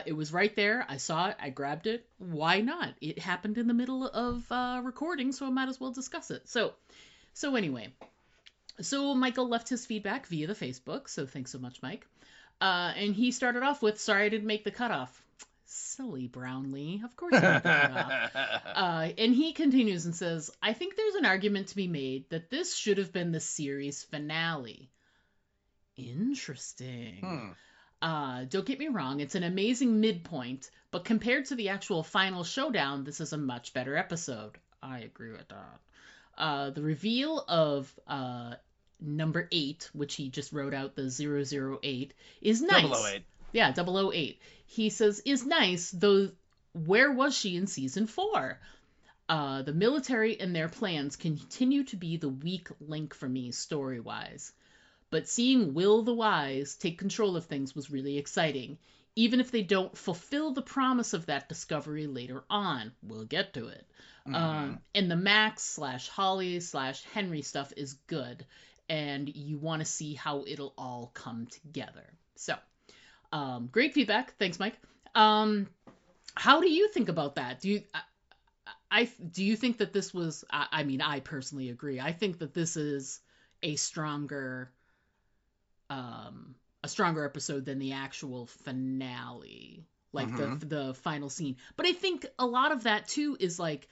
it was right there. I saw it. I grabbed it. Why not? It happened in the middle of recording, so I might as well discuss it. So anyway, so Michael left his feedback via the Facebook. So thanks so much, Mike. And he started off with, sorry I didn't make the cutoff. Silly Brownlee. Of course you made the cutoff. And he continues and says, I think there's an argument to be made that this should have been the series finale. Interesting. Don't get me wrong, it's an amazing midpoint, but compared to the actual final showdown, this is a much better episode. I agree with that. The reveal of number 8, which he just wrote out, the 008, is nice. 008. Yeah, 008. He says, is nice, though where was she in season 4? The military and their plans continue to be the weak link for me story-wise. But seeing Will the Wise take control of things was really exciting, even if they don't fulfill the promise of that discovery later on. We'll get to it. And the Max / Holly / Henry stuff is good, and you want to see how it'll all come together. So, great feedback. Thanks, Mike. How do you think about that? Do you think that this was? I mean, I personally agree. I think that this is a stronger episode than the actual finale, like the final scene. But I think a lot of that too is like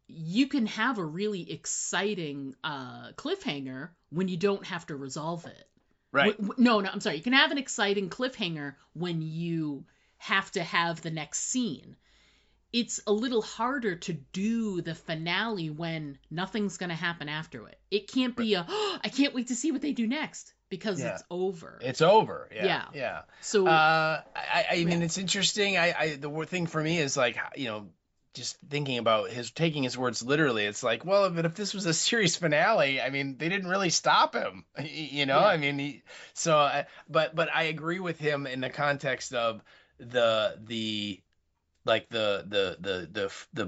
you can have a really exciting cliffhanger when you don't have to resolve it. Right. No, I'm sorry. You can have an exciting cliffhanger when you have to have the next scene. It's a little harder to do the finale when nothing's going to happen after it. It can't be I can't wait to see what they do next, because it's over. It's over. Yeah. So I mean, it's interesting. The thing for me is like, just thinking about taking his words literally. It's like, well, but if this was a series finale, I mean, they didn't really stop him, Yeah. I mean, but I agree with him in the context of the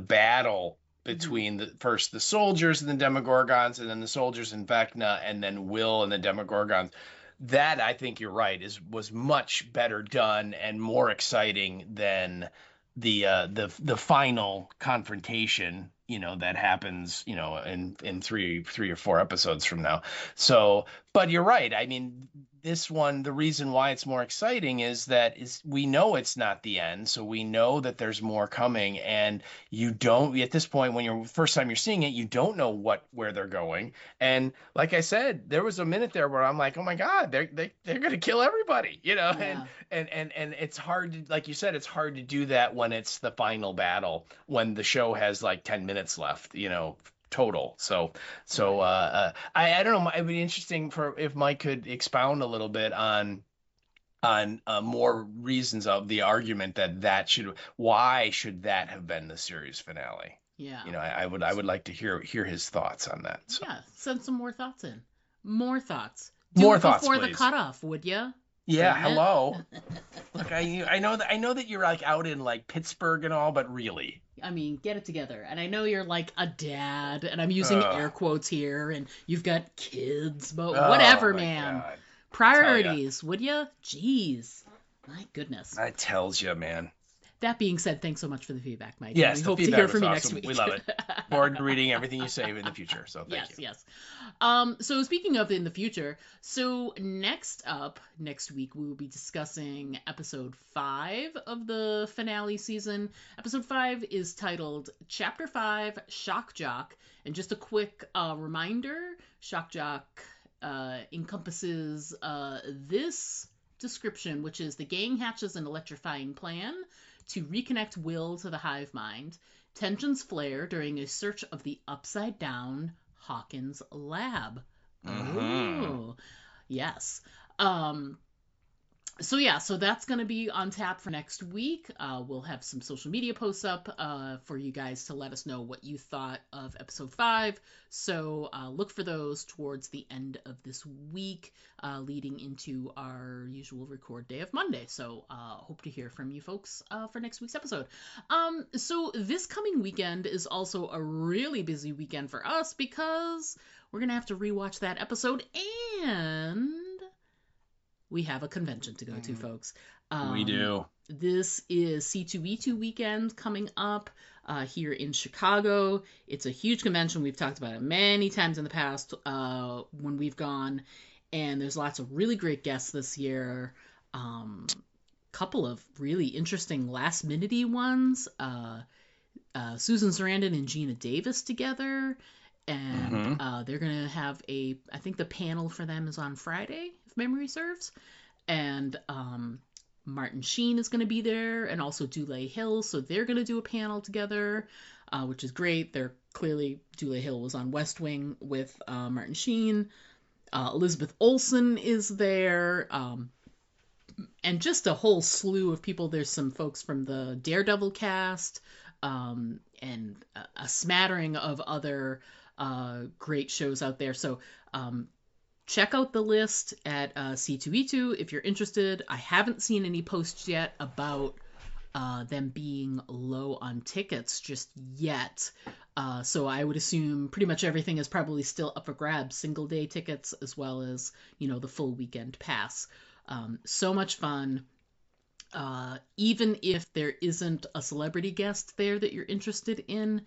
battle between the soldiers and the Demogorgons, and then the soldiers and Vecna, and then Will and the Demogorgons. That, I think you're right, was much better done and more exciting than the final confrontation, that happens, in three or four episodes from now. So, but you're right. I mean, this one, the reason why it's more exciting is we know it's not the end. So we know that there's more coming, and you don't, at this point, when first time you're seeing it, you don't know where they're going. And like I said, there was a minute there where I'm like, oh my God, they're going to kill everybody, Yeah. and it's hard to, like you said, it's hard to do that when it's the final battle, when the show has like 10 minutes left, total. So I don't know. It'd be interesting if Mike could expound a little bit on more reasons of the argument why should that have been the series finale? Yeah. I would like to hear his thoughts on that. So. Yeah, send some more thoughts in. More thoughts. More thoughts, before please. The cutoff, would you? Yeah, hello. Look, I know that you're like out in like Pittsburgh and all, but really. I mean, get it together. And I know you're like a dad, and I'm using air quotes here, and you've got kids, but whatever, man. God. Priorities, would you? Jeez. My goodness. That tells you, man. That being said, thanks so much for the feedback, Mike. Yes, we the hope to feedback hear from you was next awesome. week. We love it. Forward to reading everything you say in the future. So thank you. Yes. So speaking of in the future, so next week we will be discussing episode 5 of the finale season. Episode 5 is titled Chapter 5, Shock Jock. And just a quick reminder, Shock Jock encompasses this description, which is the gang hatches an electrifying plan to reconnect Will to the hive mind. Tensions flare during a search of the upside-down Hawkins lab. Oh, yes. So that's going to be on tap for next week. We'll have some social media posts up for you guys to let us know what you thought of episode 5. So look for those towards the end of this week, leading into our usual record day of Monday. So hope to hear from you folks for next week's episode. So this coming weekend is also a really busy weekend for us, because we're going to have to rewatch that episode, and we have a convention to go to, folks. We do. This is C2E2 weekend coming up here in Chicago. It's a huge convention. We've talked about it many times in the past when we've gone, and there's lots of really great guests this year. Couple of really interesting last-minute-y ones. Susan Sarandon and Gina Davis together. and they're gonna have I think the panel for them is on Friday, if memory serves, and Martin Sheen is gonna be there, and also Dule Hill, so they're gonna do a panel together, which is great. They're clearly, Dule Hill was on West Wing with Martin Sheen. Elizabeth Olsen is there, and just a whole slew of people. There's some folks from the Daredevil cast, and a smattering of other great shows out there. So check out the list at C2E2 if you're interested. I haven't seen any posts yet about them being low on tickets just yet. So I would assume pretty much everything is probably still up for grabs, single day tickets as well as, the full weekend pass. So much fun. Even if there isn't a celebrity guest there that you're interested in,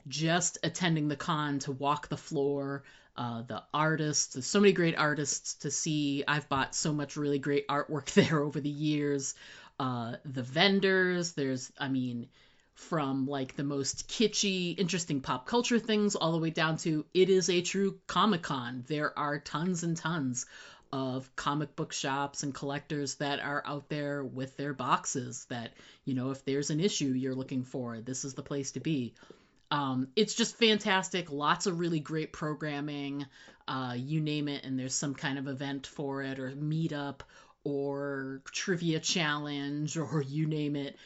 just attending the con to walk the floor, the artists, there's so many great artists to see. I've bought so much really great artwork there over the years. The vendors, from like the most kitschy, interesting pop culture things all the way down to it is a true Comic-Con. There are tons and tons of comic book shops and collectors that are out there with their boxes that, if there's an issue you're looking for, this is the place to be. It's just fantastic. Lots of really great programming, you name it, and there's some kind of event for it or meetup or trivia challenge or you name it.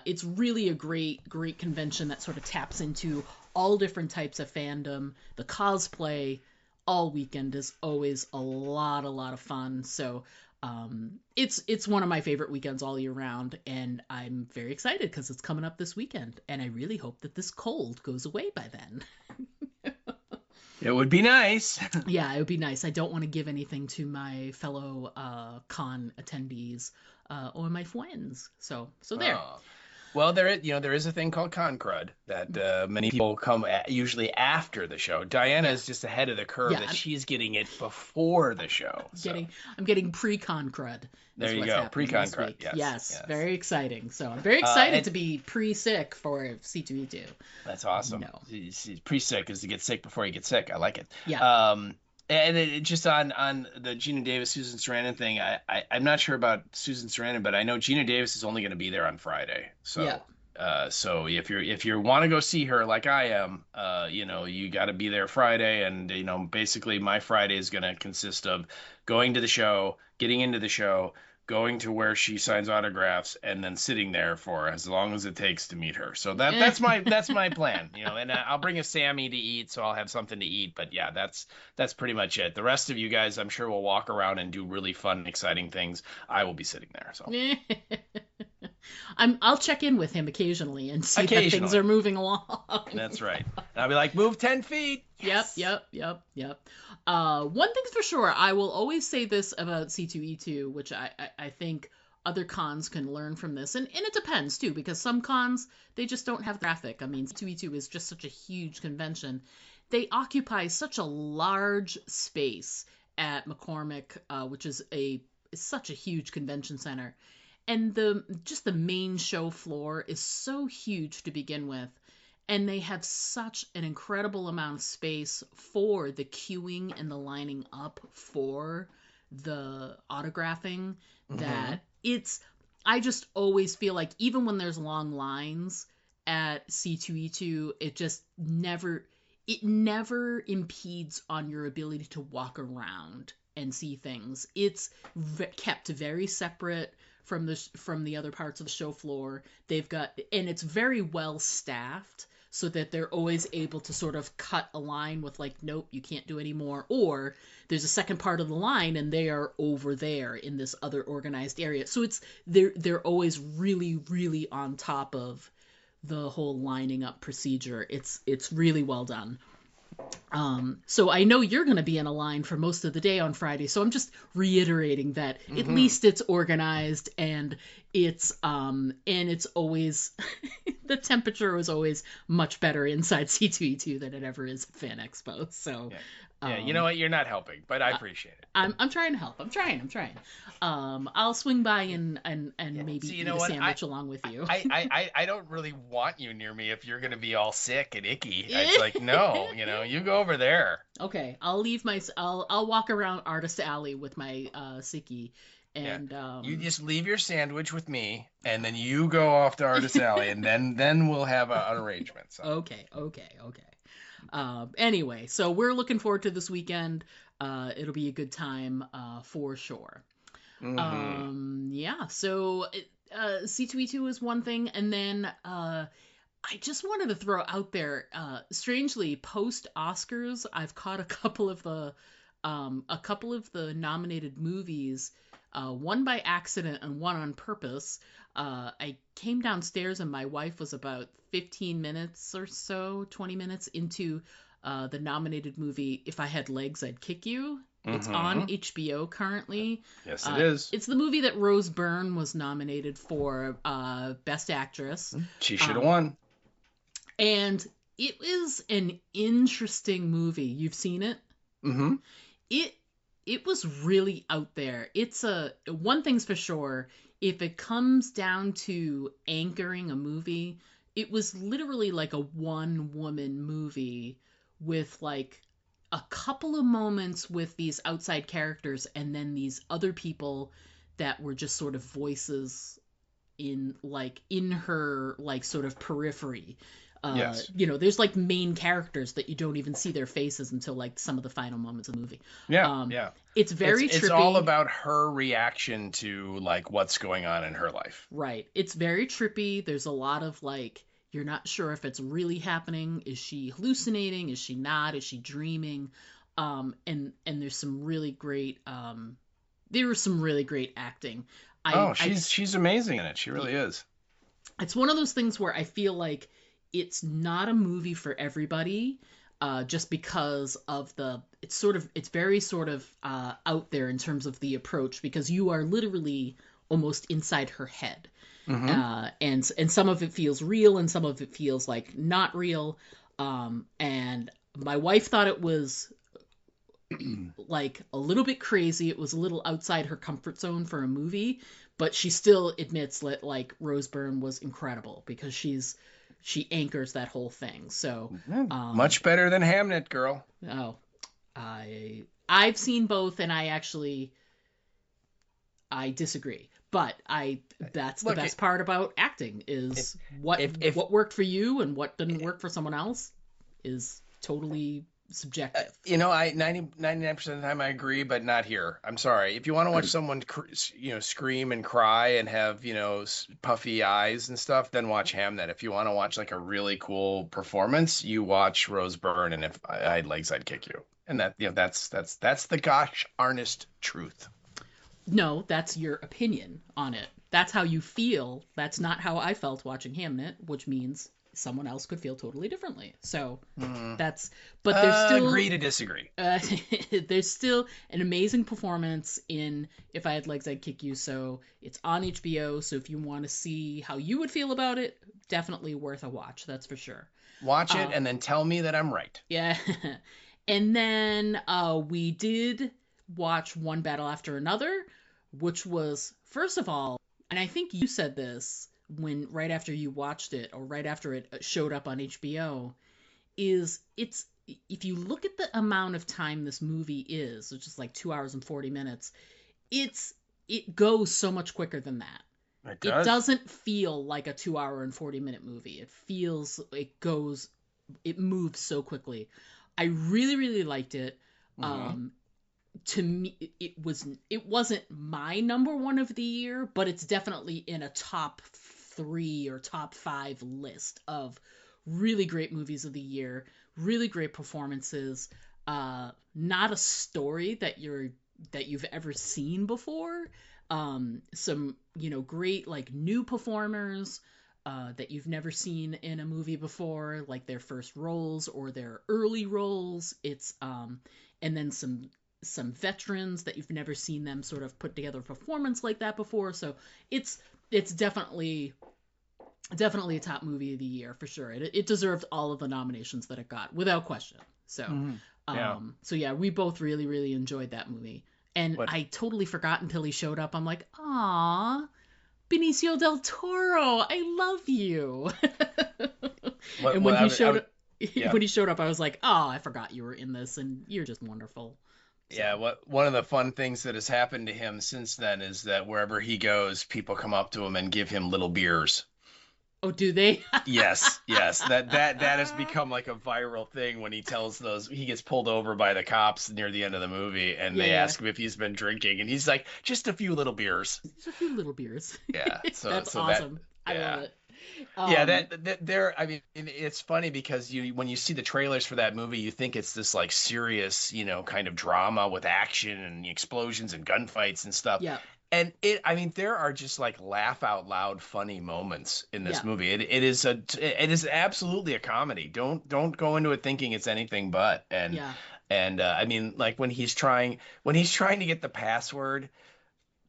It's really a great convention that sort of taps into all different types of fandom. The cosplay all weekend is always a lot of fun. So it's one of my favorite weekends all year round, and I'm very excited because it's coming up this weekend, and I really hope that this cold goes away by then. It would be nice. Yeah, it would be nice. I don't want to give anything to my fellow con attendees or my friends. So there. Well, there is a thing called con crud that many people come usually after the show. Diana is just ahead of the curve that she's getting it before the show. I'm getting pre-con crud. There you go, pre-con crud. Yes, very exciting. So I'm very excited to be pre-sick for C2E2. That's awesome. No. Pre-sick is to get sick before you get sick. I like it. Yeah. And it just on the Gina Davis, Susan Sarandon thing, I'm not sure about Susan Sarandon, but I know Gina Davis is only going to be there on Friday. So so if you want to go see her like I am, you got to be there Friday. And, basically my Friday is going to consist of going to the show, getting into the show, going to where she signs autographs, and then sitting there for as long as it takes to meet her. So that's my plan, and I'll bring a Sammy to eat, so I'll have something to eat. But yeah, that's pretty much it. The rest of you guys, I'm sure, will walk around and do really fun, exciting things. I will be sitting there. So I'll check in with him occasionally and see that things are moving along. That's right. And I'll be like, move 10 feet. Yes. Yep. One thing's for sure, I will always say this about C2E2, which I think other cons can learn from this. And it depends, too, because some cons, they just don't have traffic. C2E2 is just such a huge convention. They occupy such a large space at McCormick, which is such a huge convention center. And the main show floor is so huge to begin with. And they have such an incredible amount of space for the queuing and the lining up for the autographing that I just always feel like even when there's long lines at C2E2, it never impedes on your ability to walk around and see things. It's kept very separate from the other parts of the show floor. And it's very well staffed, so that they're always able to sort of cut a line with like, nope, you can't do any more. Or there's a second part of the line and they are over there in this other organized area. So they're always really, really on top of the whole lining up procedure. It's really well done. So I know you're going to be in a line for most of the day on Friday. So I'm just reiterating that at least it's organized and it's always, the temperature is always much better inside C2E2 than it ever is at Fan Expo. So, Yeah, you know what? You're not helping, but I appreciate it. I'm trying to help. I'm trying. I'll swing by and maybe you eat know a what? sandwich along with you. I don't really want you near me if you're gonna be all sick and icky. It's like, no, you go over there. Okay, I'll walk around Artist Alley with my sickie, and you just leave your sandwich with me, and then you go off to Artist Alley, and then we'll have an arrangement. So. Okay. Anyway, so we're looking forward to this weekend. It'll be a good time for sure. Yeah, so C2E2 is one thing, and then I just wanted to throw out there, strangely, post Oscars, I've caught a couple of the nominated movies, one by accident and one on purpose. I came downstairs and my wife was about 15 minutes or so, 20 minutes into the nominated movie If I Had Legs, I'd Kick You. It's on HBO currently. Yes, it is. It's the movie that Rose Byrne was nominated for Best Actress. She should have won. And it is an interesting movie. You've seen it? Mm-hmm. It was really out there. It's one thing's for sure. If it comes down to anchoring a movie, it was literally like a one-woman movie with like a couple of moments with these outside characters and then these other people that were just sort of voices in her like sort of periphery. Yes. There's like main characters that you don't even see their faces until like some of the final moments of the movie. Yeah. It's very trippy. It's all about her reaction to like what's going on in her life. Right. It's very trippy. There's a lot of like, you're not sure if it's really happening. Is she hallucinating? Is she not? Is she dreaming? And there's some really great, there was some really great acting. She's amazing in it. She really is. It's one of those things where I feel like it's not a movie for everybody, just because of it's very sort of out there in terms of the approach, because you are literally almost inside her head. And some of it feels real and some of it feels like not real. And my wife thought it was like a little bit crazy. It was a little outside her comfort zone for a movie, but she still admits that like Rose Byrne was incredible because she anchors that whole thing. So much better than Hamnet, girl. Oh, I've seen both, and I disagree. But that's the best part about acting is what worked for you and what didn't work for someone else is totally subjective. 99% of the time I agree, but not here. I'm sorry. If you want to watch someone scream and cry and have puffy eyes and stuff, then watch Hamnet. If you want to watch like a really cool performance, you watch Rose Byrne, and If I Had Legs, I'd Kick You. And that's the gosh earnest truth. No, that's your opinion on it. That's how you feel. That's not how I felt watching Hamnet, which means someone else could feel totally differently. So but there's still agree to disagree. There's still an amazing performance in If I Had Legs, I'd Kick You. So it's on HBO. So if you want to see how you would feel about it, definitely worth a watch. That's for sure. Watch it and then tell me that I'm right. Yeah. And then we did watch One Battle After Another, which was, first of all, and I think you said this right after you watched it or right after it showed up on HBO, is if you look at the amount of time this movie is, which is like 2 hours and 40 minutes, it goes so much quicker than that. It doesn't feel like a 2 hour and 40 minute movie. It moves so quickly. I really, really liked it. To me, it wasn't my number one of the year, but it's definitely in a top 3 or top 5 list of really great movies of the year, really great performances, not a story that you've ever seen before, some great like new performers that you've never seen in a movie before, like their first roles or their early roles. It's and then some veterans that you've never seen them sort of put together a performance like that before. So it's definitely a top movie of the year for sure. It deserved all of the nominations that it got without question. So Yeah. So yeah, we both really, really enjoyed that movie. And I totally forgot until he showed up. I'm like, "Aw, Benicio del Toro, I love you." And when he showed up, when he showed up, I was like, "Oh, I forgot you were in this, and you're just wonderful." So. Yeah, one of the fun things that has happened to him since then is that wherever he goes, people come up to him and give him little beers. Oh, do they? Yes. That has become like a viral thing when he tells he gets pulled over by the cops near the end of the movie, and they ask him if he's been drinking, and he's like, just a few little beers. Just a few little beers. Yeah. So that's awesome. I love it. I mean, it's funny because when you see the trailers for that movie, you think it's this like serious, kind of drama with action and explosions and gunfights and stuff. Yeah. And there are just like laugh out loud funny moments in this movie. It is absolutely a comedy. Don't go into it thinking it's anything but. And like when he's trying to get the password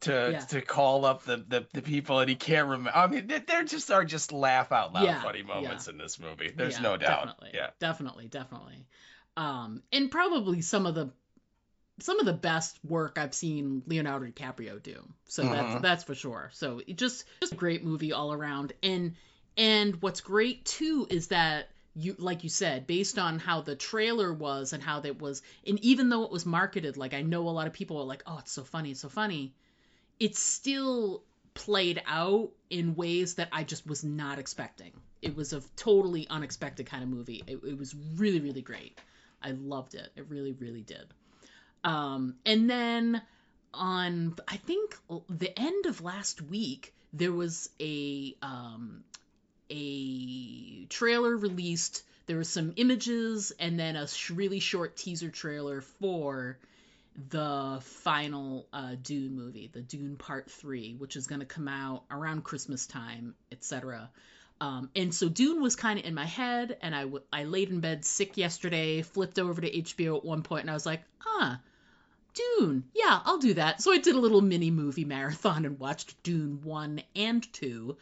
to call up the people and he can't remember. I mean, there just are just laugh out loud funny moments in this movie. There's no doubt. Definitely. And probably some of the best work I've seen Leonardo DiCaprio do. So that's for sure. So it just a great movie all around. And what's great too is that like you said, based on how the trailer was and how that was, and even though it was marketed, like I know a lot of people are like, "Oh, it's so funny, it's so funny." It still played out in ways that I just was not expecting. It was a totally unexpected kind of movie. It was really, really great. I loved it. It really, really did. And then on, I think the end of last week, there was a trailer released. There were some images and then a really short teaser trailer for the final Dune movie, the Dune Part 3, which is going to come out around Christmas time, etc. And so Dune was kind of in my head, and I laid in bed sick yesterday, flipped over to HBO at one point, and I was like, Dune, yeah, I'll do that. So I did a little mini movie marathon and watched Dune 1 and 2,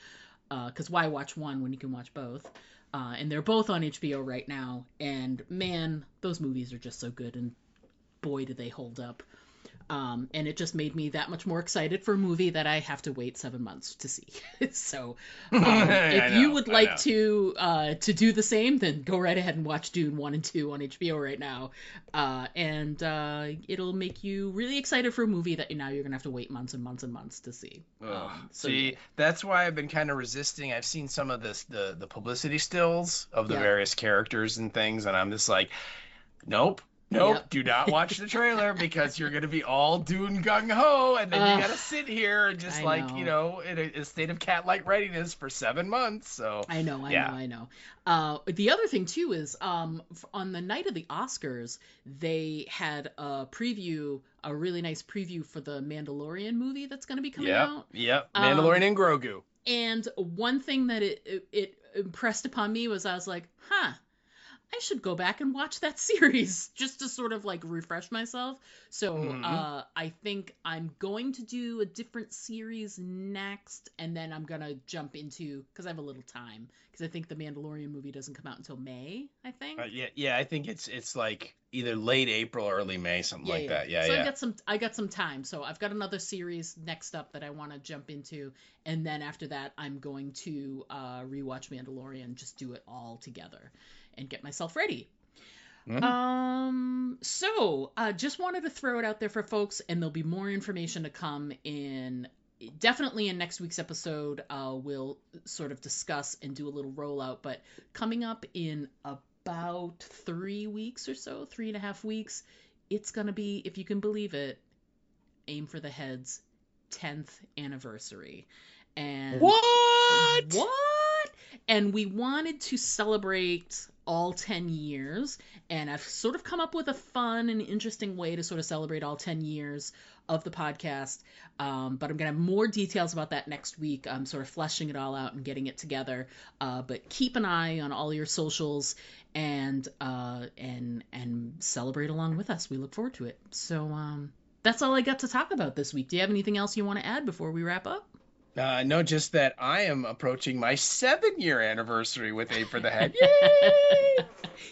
because why watch one when you can watch both? And they're both on HBO right now, and man, those movies are just so good, and boy, do they hold up. And it just made me that much more excited for a movie that I have to wait 7 months to see. So if you would like to do the same, then go right ahead and watch Dune 1 and 2 on HBO right now. And it'll make you really excited for a movie that now you're going to have to wait months and months and months to see. That's why I've been kind of resisting. I've seen some of the publicity stills of the various characters and things, and I'm just like, nope. Do not watch the trailer because you're going to be all Dune gung-ho, and then you got to sit here and just in a state of cat-like readiness for 7 months. So I know. The other thing, too, is on the night of the Oscars, they had a really nice preview for the Mandalorian movie that's going to be coming out. Yep, Mandalorian and Grogu. And one thing that it impressed upon me was I was like, I should go back and watch that series just to sort of like refresh myself. So I think I'm going to do a different series next, and then I'm going to jump into, because I have a little time, because I think the Mandalorian movie doesn't come out until May, I think. I think it's like either late April or early May, something like that. So I got some time. So I've got another series next up that I want to jump into, and then after that I'm going to rewatch Mandalorian, just do it all together and get myself ready. So just wanted to throw it out there for folks, and there'll be more information to come definitely in next week's episode. We'll sort of discuss and do a little rollout, but coming up in about 3 weeks or so, 3.5 weeks, it's going to be, if you can believe it, Aim for the Head's 10th anniversary. And What? And we wanted to celebrate all 10 years, and I've sort of come up with a fun and interesting way to sort of celebrate all 10 years of the podcast, but I'm going to have more details about that next week. I'm sort of fleshing it all out and getting it together, but keep an eye on all your socials and celebrate along with us. We look forward to it. So that's all I got to talk about this week. Do you have anything else you want to add before we wrap up? No, just that I am approaching my 7-year anniversary with Aim for the Head. Yay!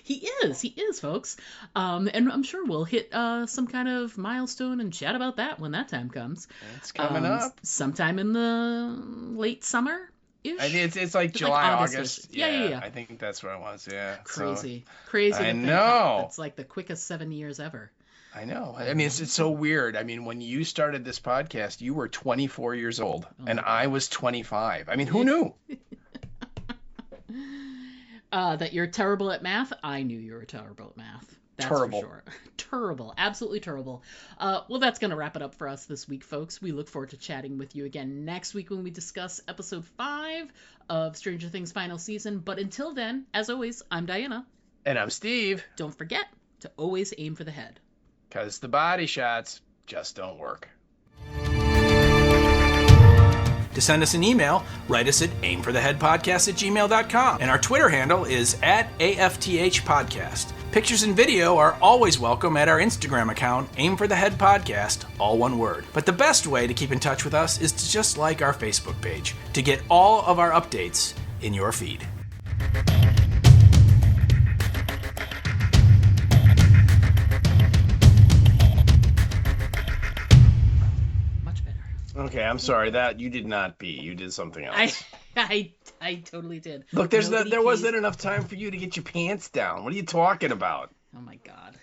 He is, folks. And I'm sure we'll hit some kind of milestone and chat about that when that time comes. It's coming up. Sometime in the late summer. I think it's like July, August. Yeah. I think that's what it was. Yeah. Crazy. I know. It's like the quickest 7 years ever. I know. I mean, it's so weird. I mean, when you started this podcast, you were 24 years old, and I was 25. I mean, who knew? That you're terrible at math? I knew you were terrible at math. That's terrible. For sure. Terrible. Absolutely terrible. Well, that's going to wrap it up for us this week, folks. We look forward to chatting with you again next week when we discuss episode 5 of Stranger Things final season. But until then, as always, I'm Diana. And I'm Steve. Don't forget to always aim for the head. Because the body shots just don't work. To send us an email, write us at aimfortheheadpodcast@gmail.com. And our Twitter handle is @AFTH Podcast. Pictures and video are always welcome at our Instagram account, Aim for the Head Podcast, all one word. But the best way to keep in touch with us is to just like our Facebook page to get all of our updates in your feed. Okay, I'm sorry that you did not pee. You did something else. I totally did. Look, there wasn't enough time for you to get your pants down. What are you talking about? Oh my God.